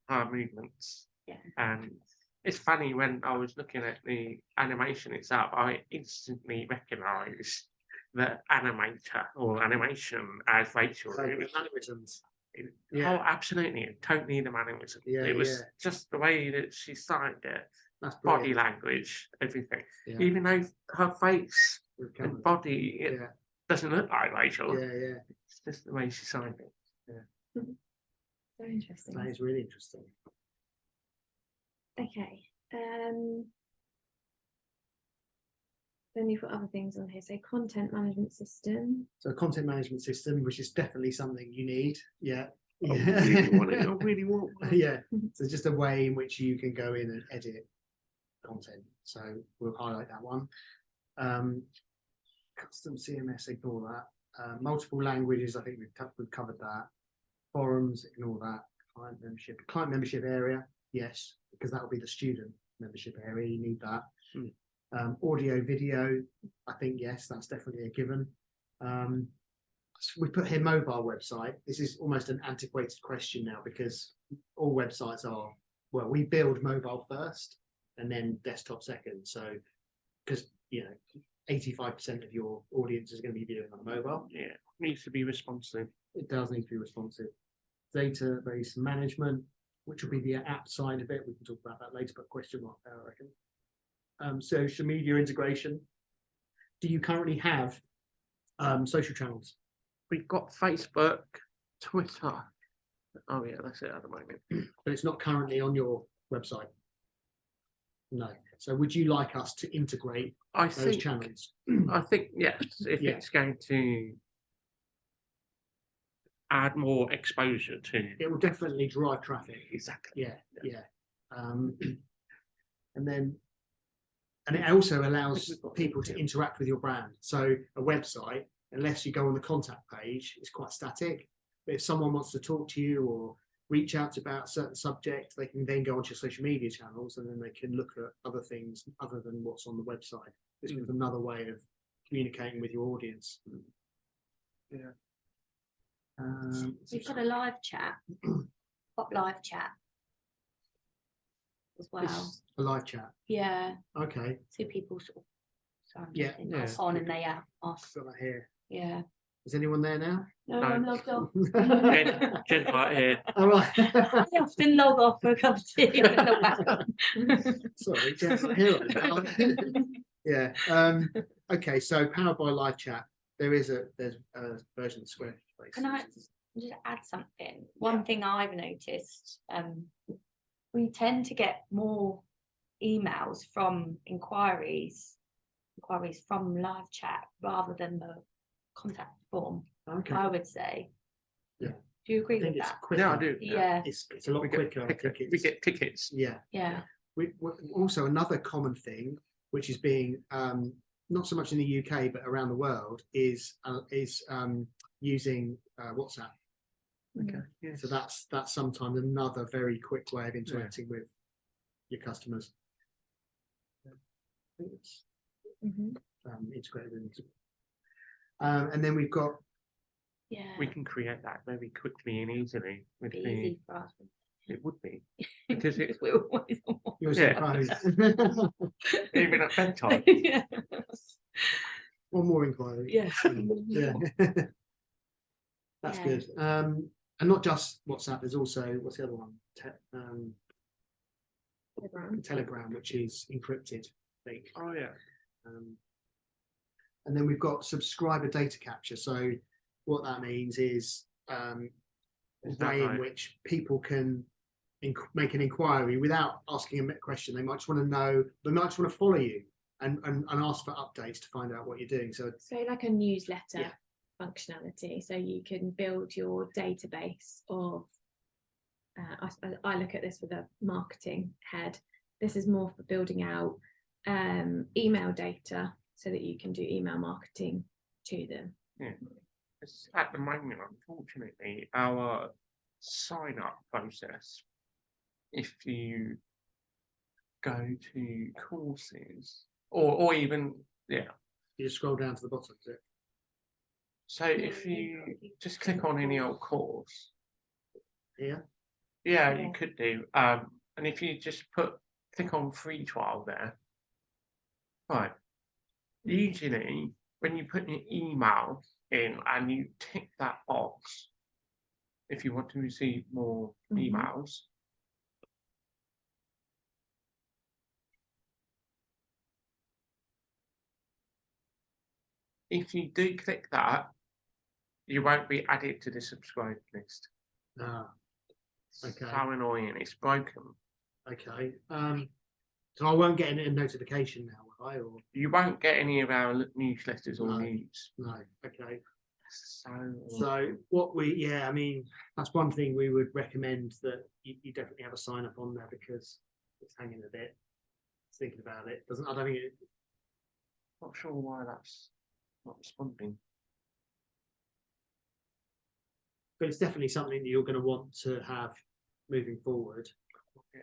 our movements. Yeah. And it's funny, when I was looking at the animation itself, I instantly recognised the animator or animation as Rachel. So It was mannerisms. Oh, absolutely, totally the mannerism. Yeah, it was just the way that she signed it, That's body brilliant. language, everything. Yeah. So though her face We've and covered body it. it doesn't look like Rachel. Yeah. It's just the way she signed it. Very interesting. That is really interesting. Okay. Then you've got other things on here. So content management system. So a content management system, which is definitely something you need. Yeah. I really want it. I really want one. Yeah. So just a way in which you can go in and edit content. So we'll highlight that one. Custom CMS, ignore that. Multiple languages, I think we've covered that. Forums, ignore that. Client membership area, yes, because that will be the student membership area. You need that. Audio, video, I think yes, that's definitely a given. We put here mobile website. This is almost an antiquated question now, because all websites are, well, we build mobile first and then desktop second. So because 85% of your audience is going to be viewing on mobile. Yeah, it needs to be responsive. It does need to be responsive. Database management, which will be the app side of it. We can talk about that later, but question mark there, I reckon. Social media integration. Do you currently have social channels? We've got Facebook, Twitter. Oh yeah, that's it at the moment. But it's not currently on your website. No. So would you like us to integrate those channels? I think yes, if it's going to add more exposure to It will definitely drive traffic. Exactly. Yeah. And it also allows people to interact with your brand. So a website, unless you go on the contact page, is quite static. But if someone wants to talk to you or reach out about a certain subject, they can then go onto your social media channels, and then they can look at other things other than what's on the website. This is another way of communicating with your audience. Yeah. We've got a live chat, pop live chat as well. A live chat. Yeah. Okay. So people sort of, sorry, I'm Yeah. just thinking, Yeah. pass on and they ask. Got that here. Yeah. Is anyone there now? No, No. I'm logged off. Jen's right here. All right. I often log off for a cup of tea and then log back on. Sorry, Jen's not here right now. Yeah. Okay. So powered by live chat. There's a version of Squarespace. Can I just add something? One thing I've noticed, we tend to get more emails from inquiries from live chat rather than the contact form. Okay. I would say. Yeah. Do you agree I think with it's that? quicker. Yeah, I do. Yeah. It's a lot quicker. I think We get tickets. Yeah. Yeah. We also, another common thing, which is being not so much in the UK but around the world, is using WhatsApp. Okay. Yes. So that's sometimes another very quick way of interacting with your customers. I think it's integrated into. And then we've got. Yeah. We can create that very quickly and easily with Be the. easy for us. It would be because it We're always on one. Yours Yeah. Even at bedtime. Yeah. One more inquiry. Yeah. Yeah. That's Yeah. good. And not just WhatsApp. There's also, what's the other one? Telegram, which is encrypted, I think. Oh yeah. And then we've got subscriber data capture. So what that means is a Is that way in right? which people can make an inquiry without asking a question. They might just want to know, they might just want to follow you and ask for updates to find out what you're doing. So So like a newsletter. Yeah. functionality, so you can build your database of. I look at this with a marketing head. This is more for building out email data so that you can do email marketing to them. Yeah. At the moment, unfortunately, our sign-up process, if you go to courses or even, You just scroll down to the bottom, is it? so if you just click on any old course, Here? yeah, Yeah. you could do. And if you just click on free trial there, right, usually when you put your email in and you tick that box, if you want to receive more emails, if you do click that, you won't be added to the subscribe list. Ah, okay. So annoying, it's broken. Okay. So I won't get a notification now, will I? Or You won't get any of our newsletters or No. news. no? Okay. So So I mean, that's one thing we would recommend, that you definitely have a sign up on there, because it's hanging a bit. Thinking about it, I don't think it. not sure why that's not responding. But it's definitely something that you're going to want to have moving forward,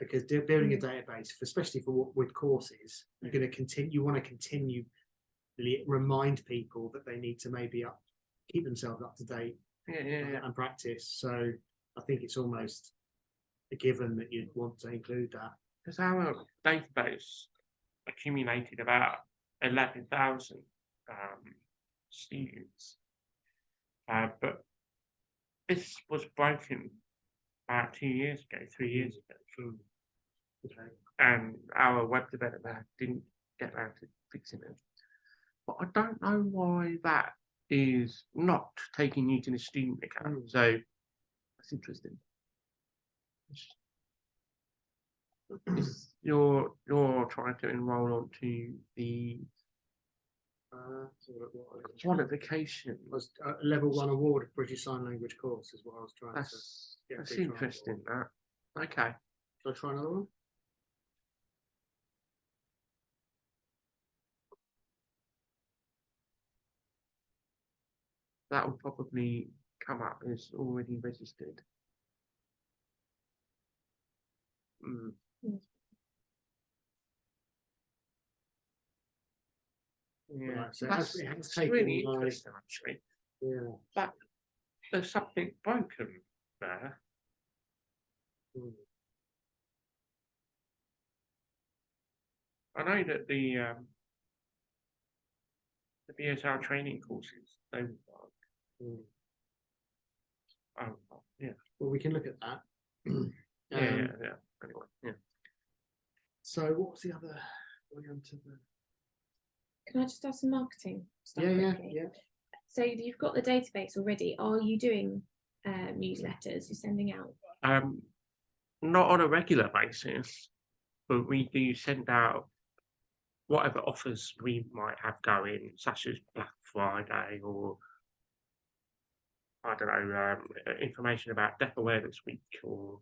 because building a database, especially with courses, you're going to continue. You want to continually remind people that they need to maybe keep themselves up to date and practice. So I think it's almost a given that you'd want to include that. Because our database accumulated about 11,000 students, but this was broken about 2 years ago, 3 years ago. Okay. And our web developer didn't get around to fixing it. But I don't know why that is not taking you to the student account. So that's interesting. You're trying to enroll onto the qualification. Was level 1 award British Sign Language course is what I was trying to. That's interesting. That okay. Shall I try another one? That will probably come up as already registered. Yeah, Right, so that's it's really interesting, actually. Yeah. But there's something broken there. I know that the BSL training courses, they would oh, yeah. Well, we can look at that. Yeah. Anyway, yeah. So what was the other? Can I just ask some marketing stuff? Yeah. So you've got the database already. Are you doing newsletters? You're sending out? Not on a regular basis, but we do send out whatever offers we might have going, such as Black Friday, or I don't know, information about Deaf Awareness Week, or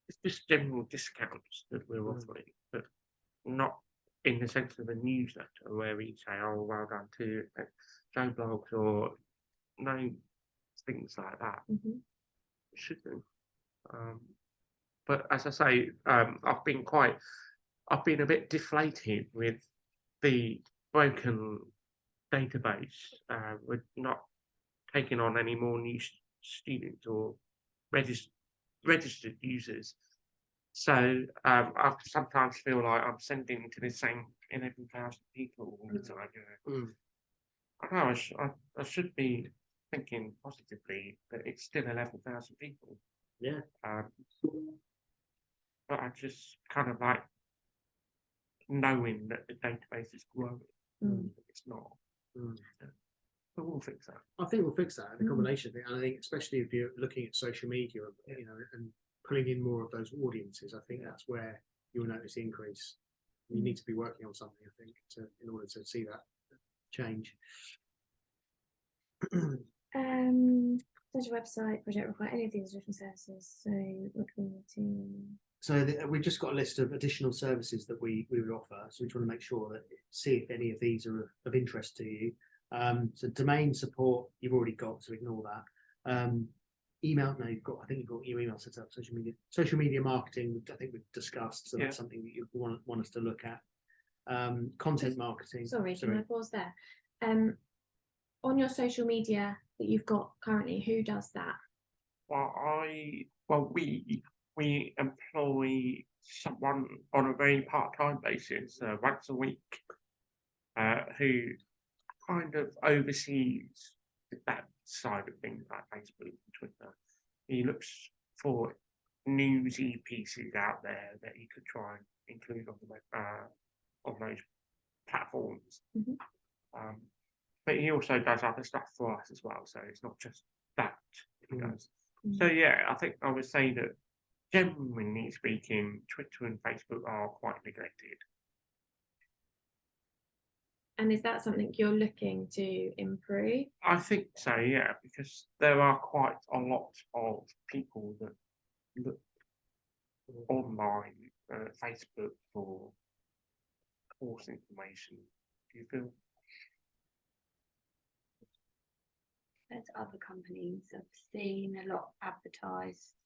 it's just general discounts that we're offering, but not in the sense of a newsletter where we say, "Oh, well done to Joe Blogs," or no things like that. It should do. But as I say, I've been a bit deflated with the broken database. We're not taking on any more new students or registered users. So I sometimes feel like I'm sending to the same 11,000 people all the time. I know I should be thinking positively, but it's still 11,000 people. Yeah. But I just kind of like knowing that the database is growing. It's not. But we'll fix that. I think we'll fix that, the combination thing. And I think especially if you're looking at social media, and pulling in more of those audiences, I think that's where you'll notice the increase. You need to be working on something, I think, in order to see that change. Does your website project require any of these additional services? So looking to. So we've just got a list of additional services that we would offer. So we just want to make sure that see if any of these are of interest to you. So domain support you've already got, so ignore that. Email, no, I think you've got your email set up. Social media marketing, I think we've discussed. So that's something that you want us to look at. Content marketing. Sorry, can I pause there? On your social media that you've got currently, who does that? Well, we employ someone on a very part-time basis, once a week, who kind of oversees that side of things like Facebook and Twitter. He looks for newsy pieces out there that he could try and include on the web, on those platforms. But he also does other stuff for us as well, so it's not just that he does. So yeah, I think I would say that generally speaking, Twitter and Facebook are quite neglected. And is that something you're looking to improve? I think so, yeah, because there are quite a lot of people that look online, Facebook for course information. Do you feel? There's other companies I've seen a lot advertised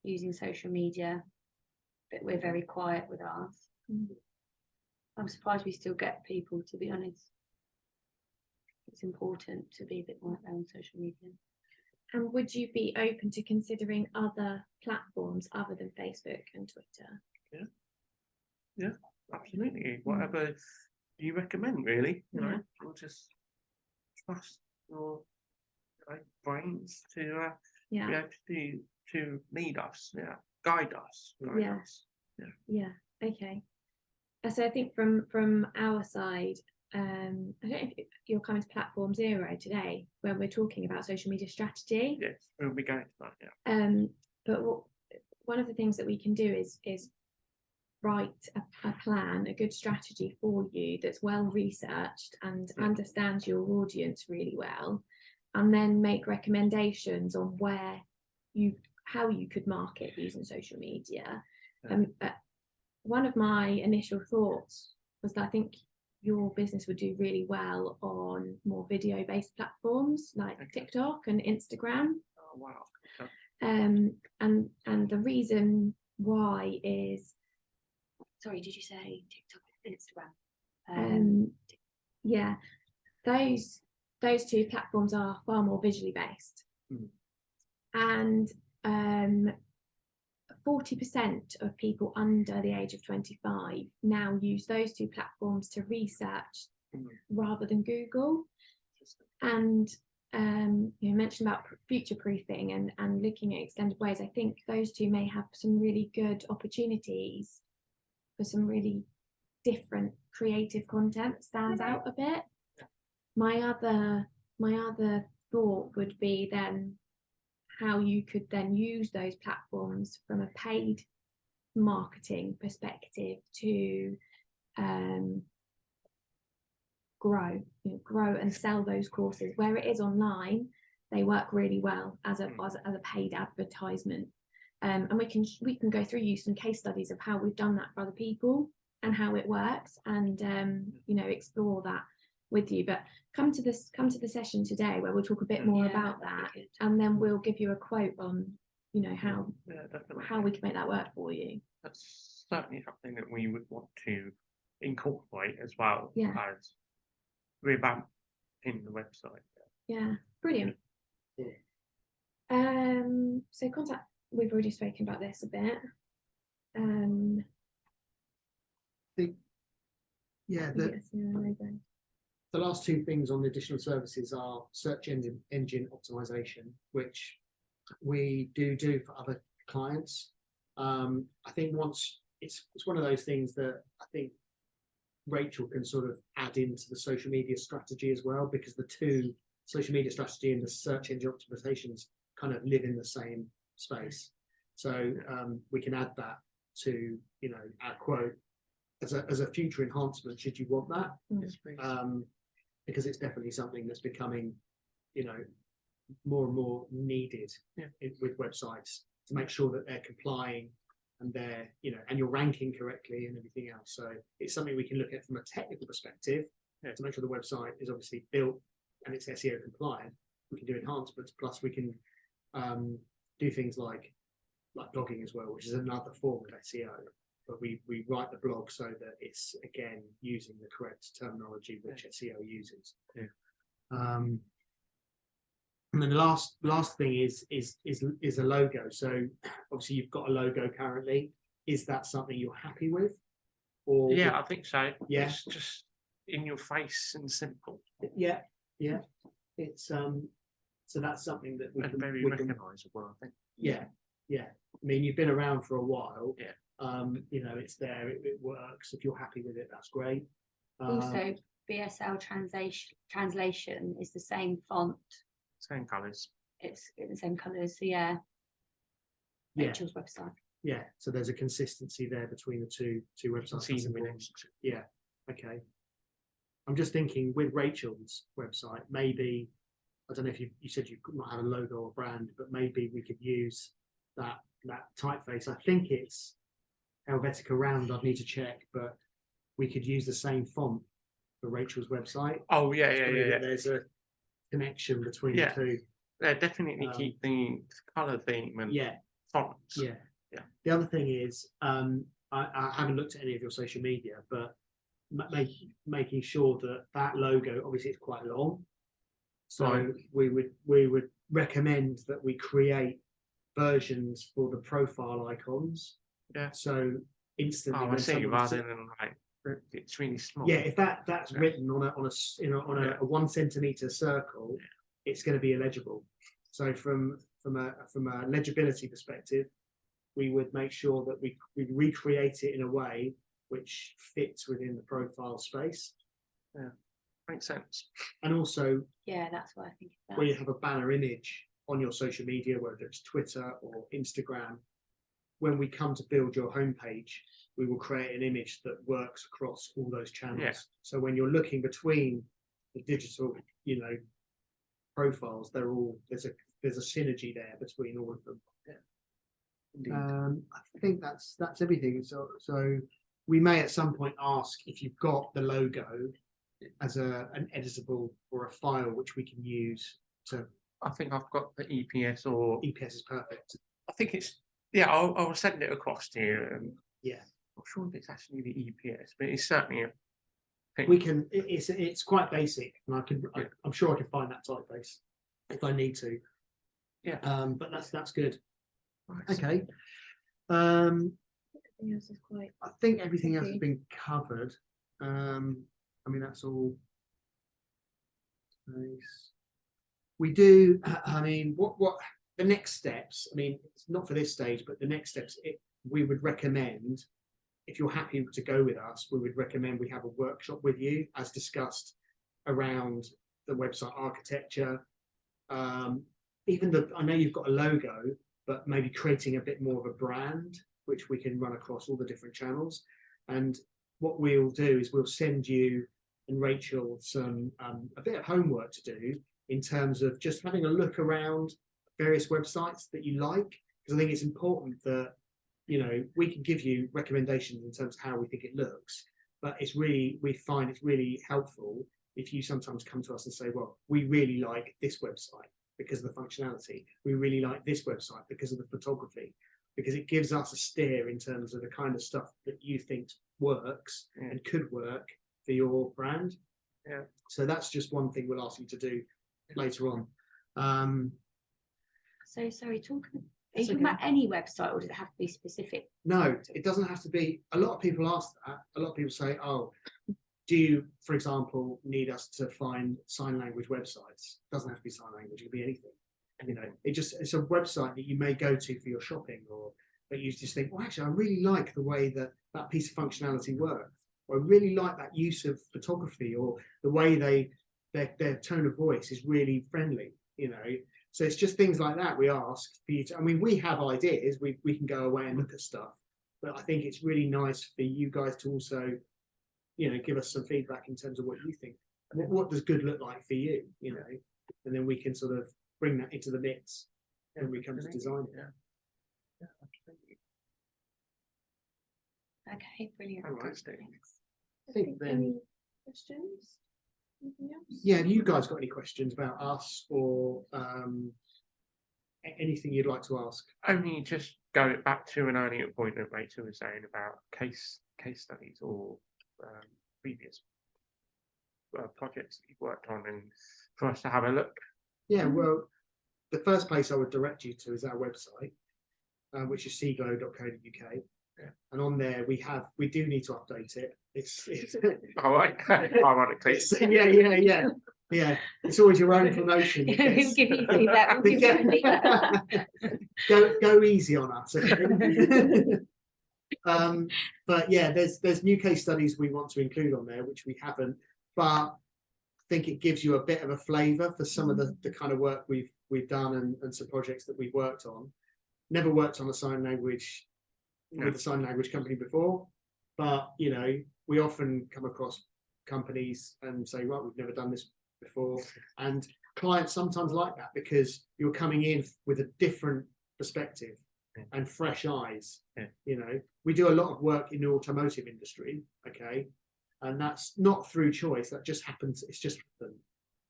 using social media, but we're very quiet with ours. I'm surprised we still get people, to be honest. It's important to be a bit more out there on social media. And would you be open to considering other platforms other than Facebook and Twitter? Yeah, absolutely. Whatever you recommend, really. You know, we'll just trust your brains to be able to lead us, guide us. Yeah. Okay. So I think from our side, I don't know if you're coming to Platform Zero today when we're talking about social media strategy. Yes, we'll be going to that. Yeah. But one of the things that we can do is write a plan, a good strategy for you that's well researched and understands your audience really well, and then make recommendations on how you could market using social media. One of my initial thoughts was that I think your business would do really well on more video-based platforms like TikTok and Instagram. Oh wow. Okay. And the reason why is, sorry, did you say TikTok and Instagram? Yeah, those two platforms are far more visually based, and 40% of people under the age of 25 now use those two platforms to research rather than Google. And you mentioned about future proofing and looking at extended ways. I think those two may have some really good opportunities for some really different creative content that stands out a bit. My other thought would be then how you could then use those platforms from a paid marketing perspective to grow and sell those courses. Where it is online, they work really well as a paid advertisement. And we can go through some case studies of how we've done that for other people and how it works, and explore that with you. But come to the session today where we'll talk a bit more about that, and then we'll give you a quote on how we can make that work for you. That's certainly something that we would want to incorporate as well as revamp in the website. Yeah, brilliant. So contact, we've already spoken about this a bit. The last two things on the additional services are search engine optimization, which we do for other clients. I think once it's one of those things that I think Rachel can sort of add into the social media strategy as well, because the two, social media strategy and the search engine optimizations, kind of live in the same space. So we can add that to our quote as a future enhancement should you want that. Because it's definitely something that's becoming more and more needed Yeah. with websites to make sure that they're complying and they're, and you're ranking correctly and everything else. So it's something we can look at from a technical perspective to make sure the website is obviously built and it's SEO compliant. We can do enhancements, plus we can do things like blogging as well, which is another form of SEO. But we write the blog so that it's, again, using the correct terminology which SEO uses. And then the last thing is a logo. So obviously you've got a logo currently. Is that something you're happy with? Or Yeah, I think so. Yeah. It's just in your face and simple yeah. It's so that's something that we and can, very recognisable, I think. Yeah. I mean, you've been around for a while. Yeah. It's there. It works. If you're happy with it, that's great. Also, BSL translation is the same font. Same colours. It's in the same colours. So yeah. Yeah. Rachel's website. Yeah. So there's a consistency there between the two websites. See That's them in important. action. Yeah. Okay. I'm just thinking with Rachel's website, maybe, I don't know if you said you might have a logo or brand, but maybe we could use that typeface. I think it's Helvetica Round. I'd need to check, but we could use the same font for Rachel's website. Oh yeah. There's a connection between Yeah. the two. They definitely keep the colour theme and Yeah. fonts. Yeah. Yeah. The other thing is, I haven't looked at any of your social media, but making sure that logo, obviously it's quite long, so Right. we would recommend that we create versions for the profile icons. Yeah. So instantly, Oh, I when see. someone Rather than it's really small. yeah, if that's Yeah. written on a 1 centimeter circle, it's going to be illegible. So from a legibility perspective, we would make sure that we recreate it in a way which fits within the profile space. Makes sense. And also, Yeah, that's what I think. where you have a banner image on your social media, whether it's Twitter or Instagram, when we come to build your homepage, we will create an image that works across all those channels. Yeah. So when you're looking between the digital, profiles, there's a synergy there between all of them. Indeed. I think that's everything. So we may at some point ask if you've got the logo as an editable or a file which we can use to. I think I've got the EPS or EPS is perfect. I think it's I'll send it across to you. Yeah. I'm not sure if it's actually the EPS, but it's certainly a thing. We can. It's quite basic, and I'm sure I can find that typeface if I need to. Yeah. But that's good. Right. Okay. Everything else is quite. I think everything else has Okay. been covered. I mean, that's all. Nice. We do. I mean, what the next steps? I mean, it's not for this stage, but the next steps. We would recommend, if you're happy to go with us, we would recommend we have a workshop with you, as discussed, around the website architecture. I know you've got a logo, but maybe creating a bit more of a brand, which we can run across all the different channels. And what we'll do is we'll send you and Rachel some a bit of homework to do in terms of just having a look around various websites that you like, because I think it's important that we can give you recommendations in terms of how we think it looks, but we find it's really helpful if you sometimes come to us and say, well, we really like this website because of the functionality, we really like this website because of the photography, because it gives us a steer in terms of the kind of stuff that you think works and could work for your brand. Yeah. So that's just one thing we'll ask you to do later on. So sorry, are you That's talking okay. about any website, or does it have to be specific? No, it doesn't have to be. A lot of people ask that. A lot of people say, oh, do you, for example, need us to find sign language websites? It doesn't have to be sign language, it could be anything. It's a website that you may go to for your shopping, or that you just think, well, actually, I really like the way that piece of functionality works. Or I really like that use of photography, or the way their tone of voice is really friendly, So it's just things like that we ask for you to. I mean, we have ideas, we can go away and look at stuff, but I think it's really nice for you guys to also, give us some feedback in terms of what you think. What does good look like for you, and then we can sort of bring that into the mix when we come to absolutely, design it. Yeah, absolutely. Okay, brilliant. Fantastic. Thanks. I think then, Any questions? Anything else? yeah, have you guys got any questions about us or anything you'd like to ask? Only just go back to an earlier point that Rachel was saying about case studies or previous projects that you've worked on, and for us to have a look. Yeah, well, the first place I would direct you to is our website, which is seaglow.co.uk. Yeah. And on there we do need to update it. It's All right, ironically. yeah. It's always your own promotion. that We'll gets- give you feedback. We'll give you feedback. go easy on us. Okay? But yeah, there's new case studies we want to include on there, which we haven't, but I think it gives you a bit of a flavour for some of the kind of work we've done and some projects that we've worked on. Never worked on a sign language with a sign language company before, but you know, we often come across companies and say, right, we've never done this before, and clients sometimes like that because you're coming in with a different perspective and fresh eyes. You know, we do a lot of work in the automotive industry, okay, and that's not through choice, that just happens, it's just happened.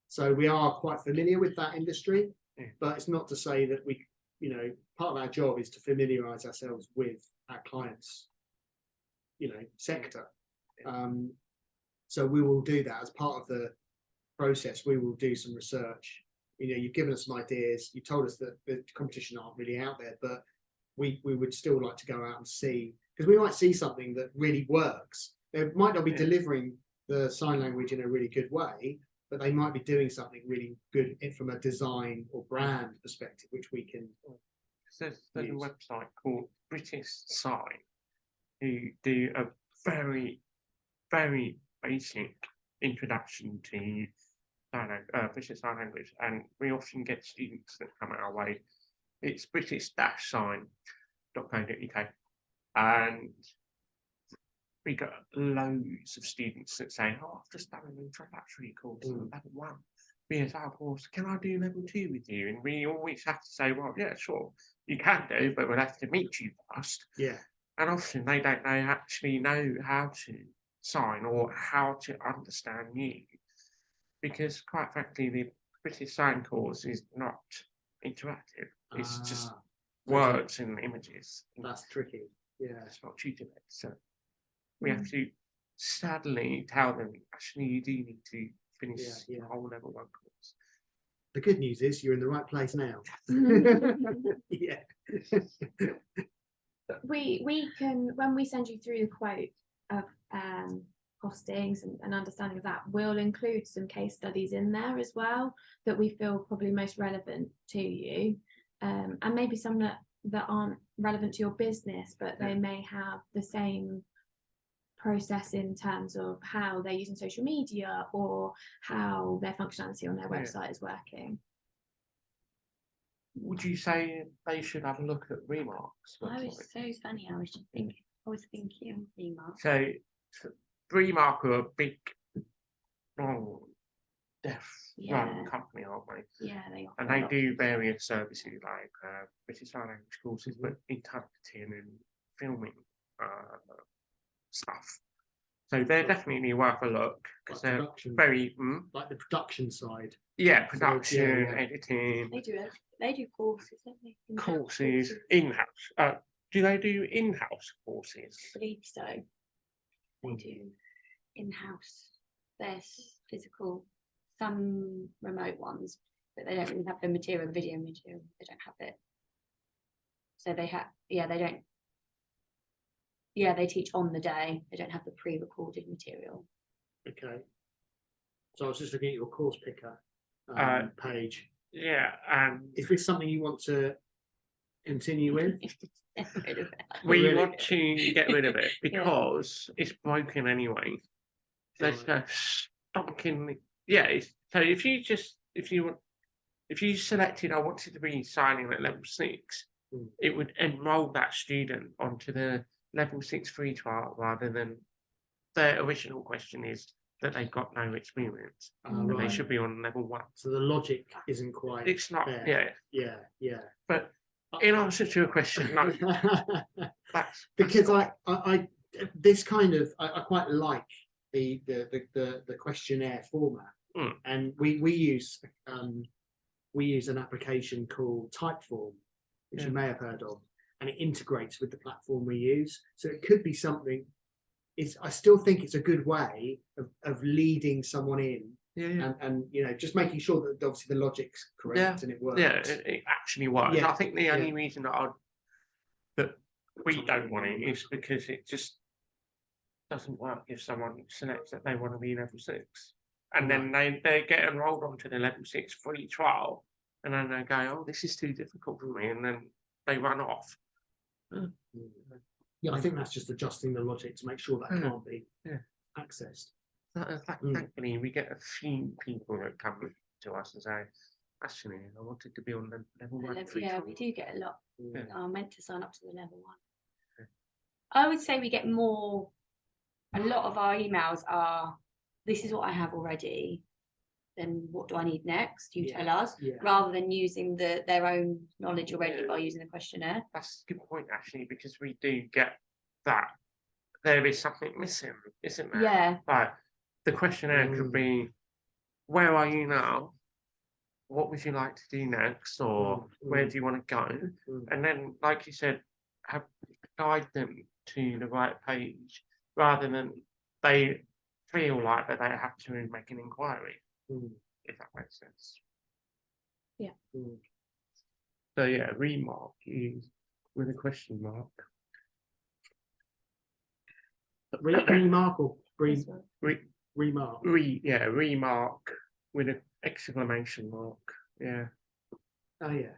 So we are quite familiar with that industry, but it's not to say that we, you know, part of our job is to familiarize ourselves with our clients, you know, sector. So we will do that as part of the process. We will do some research. You know, you've given us some ideas. You told us that the competition aren't really out there, but we would still like to go out and see, because we might see something that really works. They might not be delivering the sign language in a really good way, but they might be doing something really good from a design or brand perspective, which we can. There's a website called British Sign, who do a very, very basic introduction to British Sign Language, and we often get students that come our way. It's british-sign.co.uk, and we got loads of students that say, "Oh, I've just done an introductory course, level 1 BSL course. Can I do level 2 with you?" And we always have to say, "Well, yeah, sure, you can do, but we'll have to meet you first." Yeah. And often they don't actually know how to sign or how to understand you, because quite frankly, the British Sign course is not interactive. It's just words and images. That's tricky. Yeah. It's not tutor led. So we have to sadly tell them, actually, you do need to finish the whole level 1 course. The good news is you're in the right place now. Yeah. We can, when we send you through the quote of costings and understanding of that, we'll include some case studies in there as well that we feel probably most relevant to you, and maybe some that aren't relevant to your business, but they may have the same process in terms of how they're using social media or how their functionality on their website is working. Would you say they should have a look at Remark's I website? was so funny. I was thinking Remark. So Remark are a big, long, deaf run company, aren't they? Yeah, they are. And they do various services like British Sign Language courses, but interpreting and filming stuff. So they're definitely worth a look, because they're very like the production side. production, editing. They do courses, don't they? Courses in-house. Do they do in-house courses? I believe so. They do in-house. There's physical, some remote ones, but they don't really have the material, the video material. They don't have it. So they have, they don't. Yeah, they teach on the day. They don't have the pre-recorded material. Okay. So I was just looking at your course picker page. Yeah, is this something you want to continue with? We want to get rid of it because it's broken anyway. There's no stonking. So if you selected I wanted to be signing at level 6, it would enroll that student onto the level 6 free trial rather than the original question is, that they've got no experience, Ah, and they right. should be on level 1. So the logic isn't quite It's not, there. yeah. Yeah. But in answer to your question, no, that's Because not- I this kind of I quite like the questionnaire format, Mm. and we use an application called Typeform, which you Yeah. may have heard of, and it integrates with the platform we use. So it could be something. I still think it's a good way of leading someone in, yeah. and just making sure that obviously the logic's correct and it works. Yeah, it actually works. Yeah, I think the only yeah. reason that we don't want it is because it just doesn't work if someone selects that they want to be level 6, and then they get enrolled onto the level 6 free trial, and then they go, "Oh, this is too difficult for me," and then they run off. Yeah, I think that's just adjusting the logic to make sure that can't be accessed. Thankfully, we get a few people that come to us and say, "Actually, I wanted to be on the level 1 free Yeah, trial." we do get a lot. Yeah. Are meant to sign up to the level 1. Yeah. I would say we get more. A lot of our emails are, "This is what I have already. Then what do I need next? You tell us." Yeah. Rather than using their own knowledge already by using the questionnaire. That's a good point, actually, because we do get that there is something missing, isn't there? Yeah. Like the questionnaire could be, "Where are you now? What would you like to do next? Or where do you want to go?" And then, like you said, guide them to the right page rather than they feel like that they have to make an inquiry, if that makes sense. Yeah. So yeah, remark is with a question mark. Remark or This one. remark. Remark with an exclamation mark. Yeah. Oh yeah.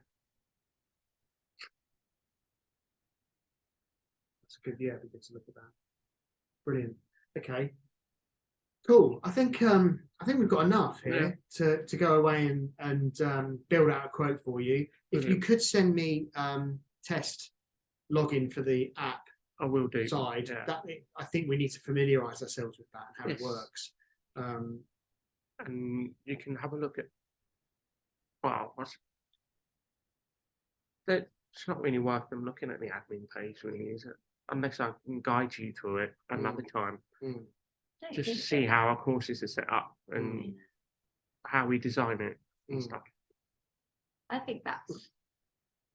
That's good. Yeah, we get to look at that. Brilliant. Okay. Cool. I think we've got enough here to go away and build out a quote for you. If you could send me test login for the app I will do. side, Yeah. I think we need to familiarise ourselves with that and how Yes. it works. And you can have a look at. Well, it's not really worth them looking at the admin page, really, is it? Unless I can guide you through it another time, just to see how our courses are set up and how we design it and stuff. I think that's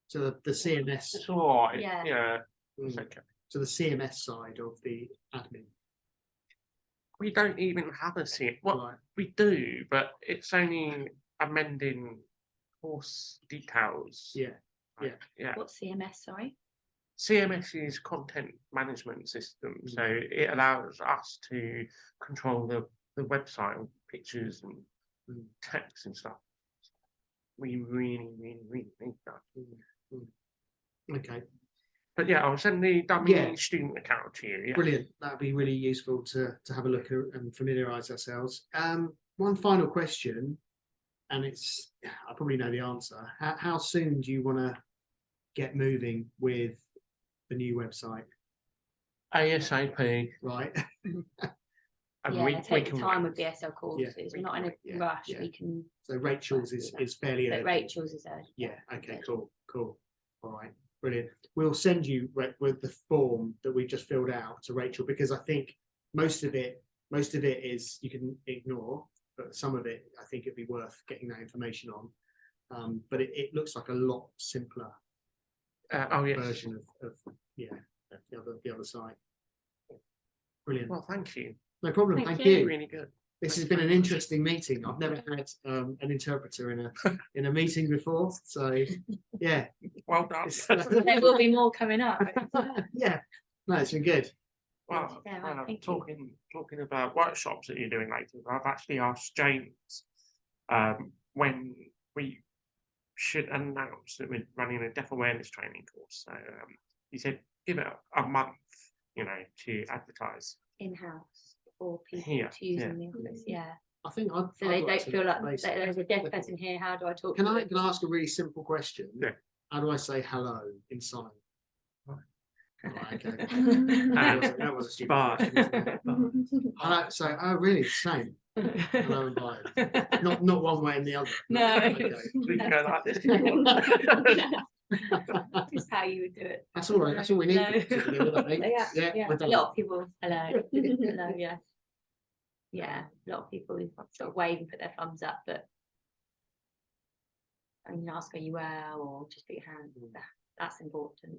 So the CMS. It's all right. Yeah. Yeah. It's okay. So the CMS side of the admin. We don't even have a CMS. Well, Right. we do, but it's only amending course details. Yeah. Yeah. what's CMS, sorry? CMS is content management system, so it allows us to control the website and pictures and text and stuff. We really need that. Okay. But yeah, I'll send the dummy student account to you. Yeah. Brilliant. That'd be really useful to have a look at and familiarise ourselves. One final question, and I probably know the answer. How soon do you want to get moving with the new website? ASAP. Right. And take the time with BSL courses. we We're not can in a wait, yeah, rush. yeah. We can. So Rachel's is fairly But early. Rachel's is urgent. Yeah. Okay. Cool. All right. Brilliant. We'll send you with the form that we just filled out to Rachel, because I think most of it is you can ignore, but some of it I think it'd be worth getting that information on. But it looks like a lot simpler version of the other side. Brilliant. Well, thank you. No problem. Thank Thank you. you. Really good. This has been an interesting meeting. I've never had an interpreter in a meeting before, so yeah. Well done. There will be more coming up. Yeah, no, it's been good. Well, Yeah, thank you. talking about workshops that you're doing later, I've actually asked James when we should announce that we're running a deaf awareness training course. So he said give it a month, to advertise In-house or people Here, to use in the office. Yeah. I think So they don't feel like there's a deaf person here. How do I talk? Can to I them? ask a really simple question? Yeah. How do I say hello in sign? Right, okay. And That was a stupid bars. question, wasn't it? So, oh, really? Same. Hello and bye. Not one way and the other. No. Okay. We can go like this. Just how you would do it. That's all right. That's all we need. No. I think. Yeah, Yeah, we're A done. lot of people, hello, hello, yeah. Yeah, a lot of people sort of wave and put their thumbs up, but I mean, ask are you well, or just put your hand. That's important.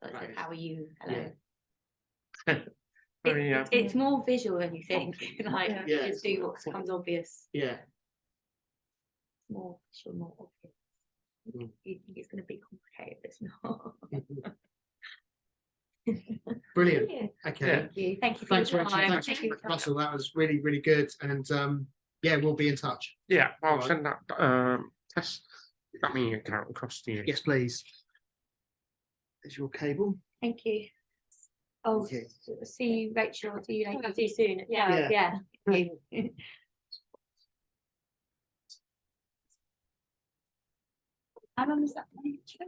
So it says, Right. how are you? Hello. Yeah. It's more visual than you think. Like, Yeah. just do what becomes obvious. Yeah. More visual, more obvious. Mm. You think it's going to be complicated, but it's not. Brilliant. Brilliant. Okay. Thank you for Thanks, your Rachel. time. Thanks, Thank you for- Russell. That was really, really good. And yeah, we'll be in touch. Yeah, I'll Alright. send that test that me account across to you. Yes, please. There's your cable. Thank you. Oh, Thank see you, Rachel. See you later. See you soon. Yeah. Yeah. Thank you. How long is that?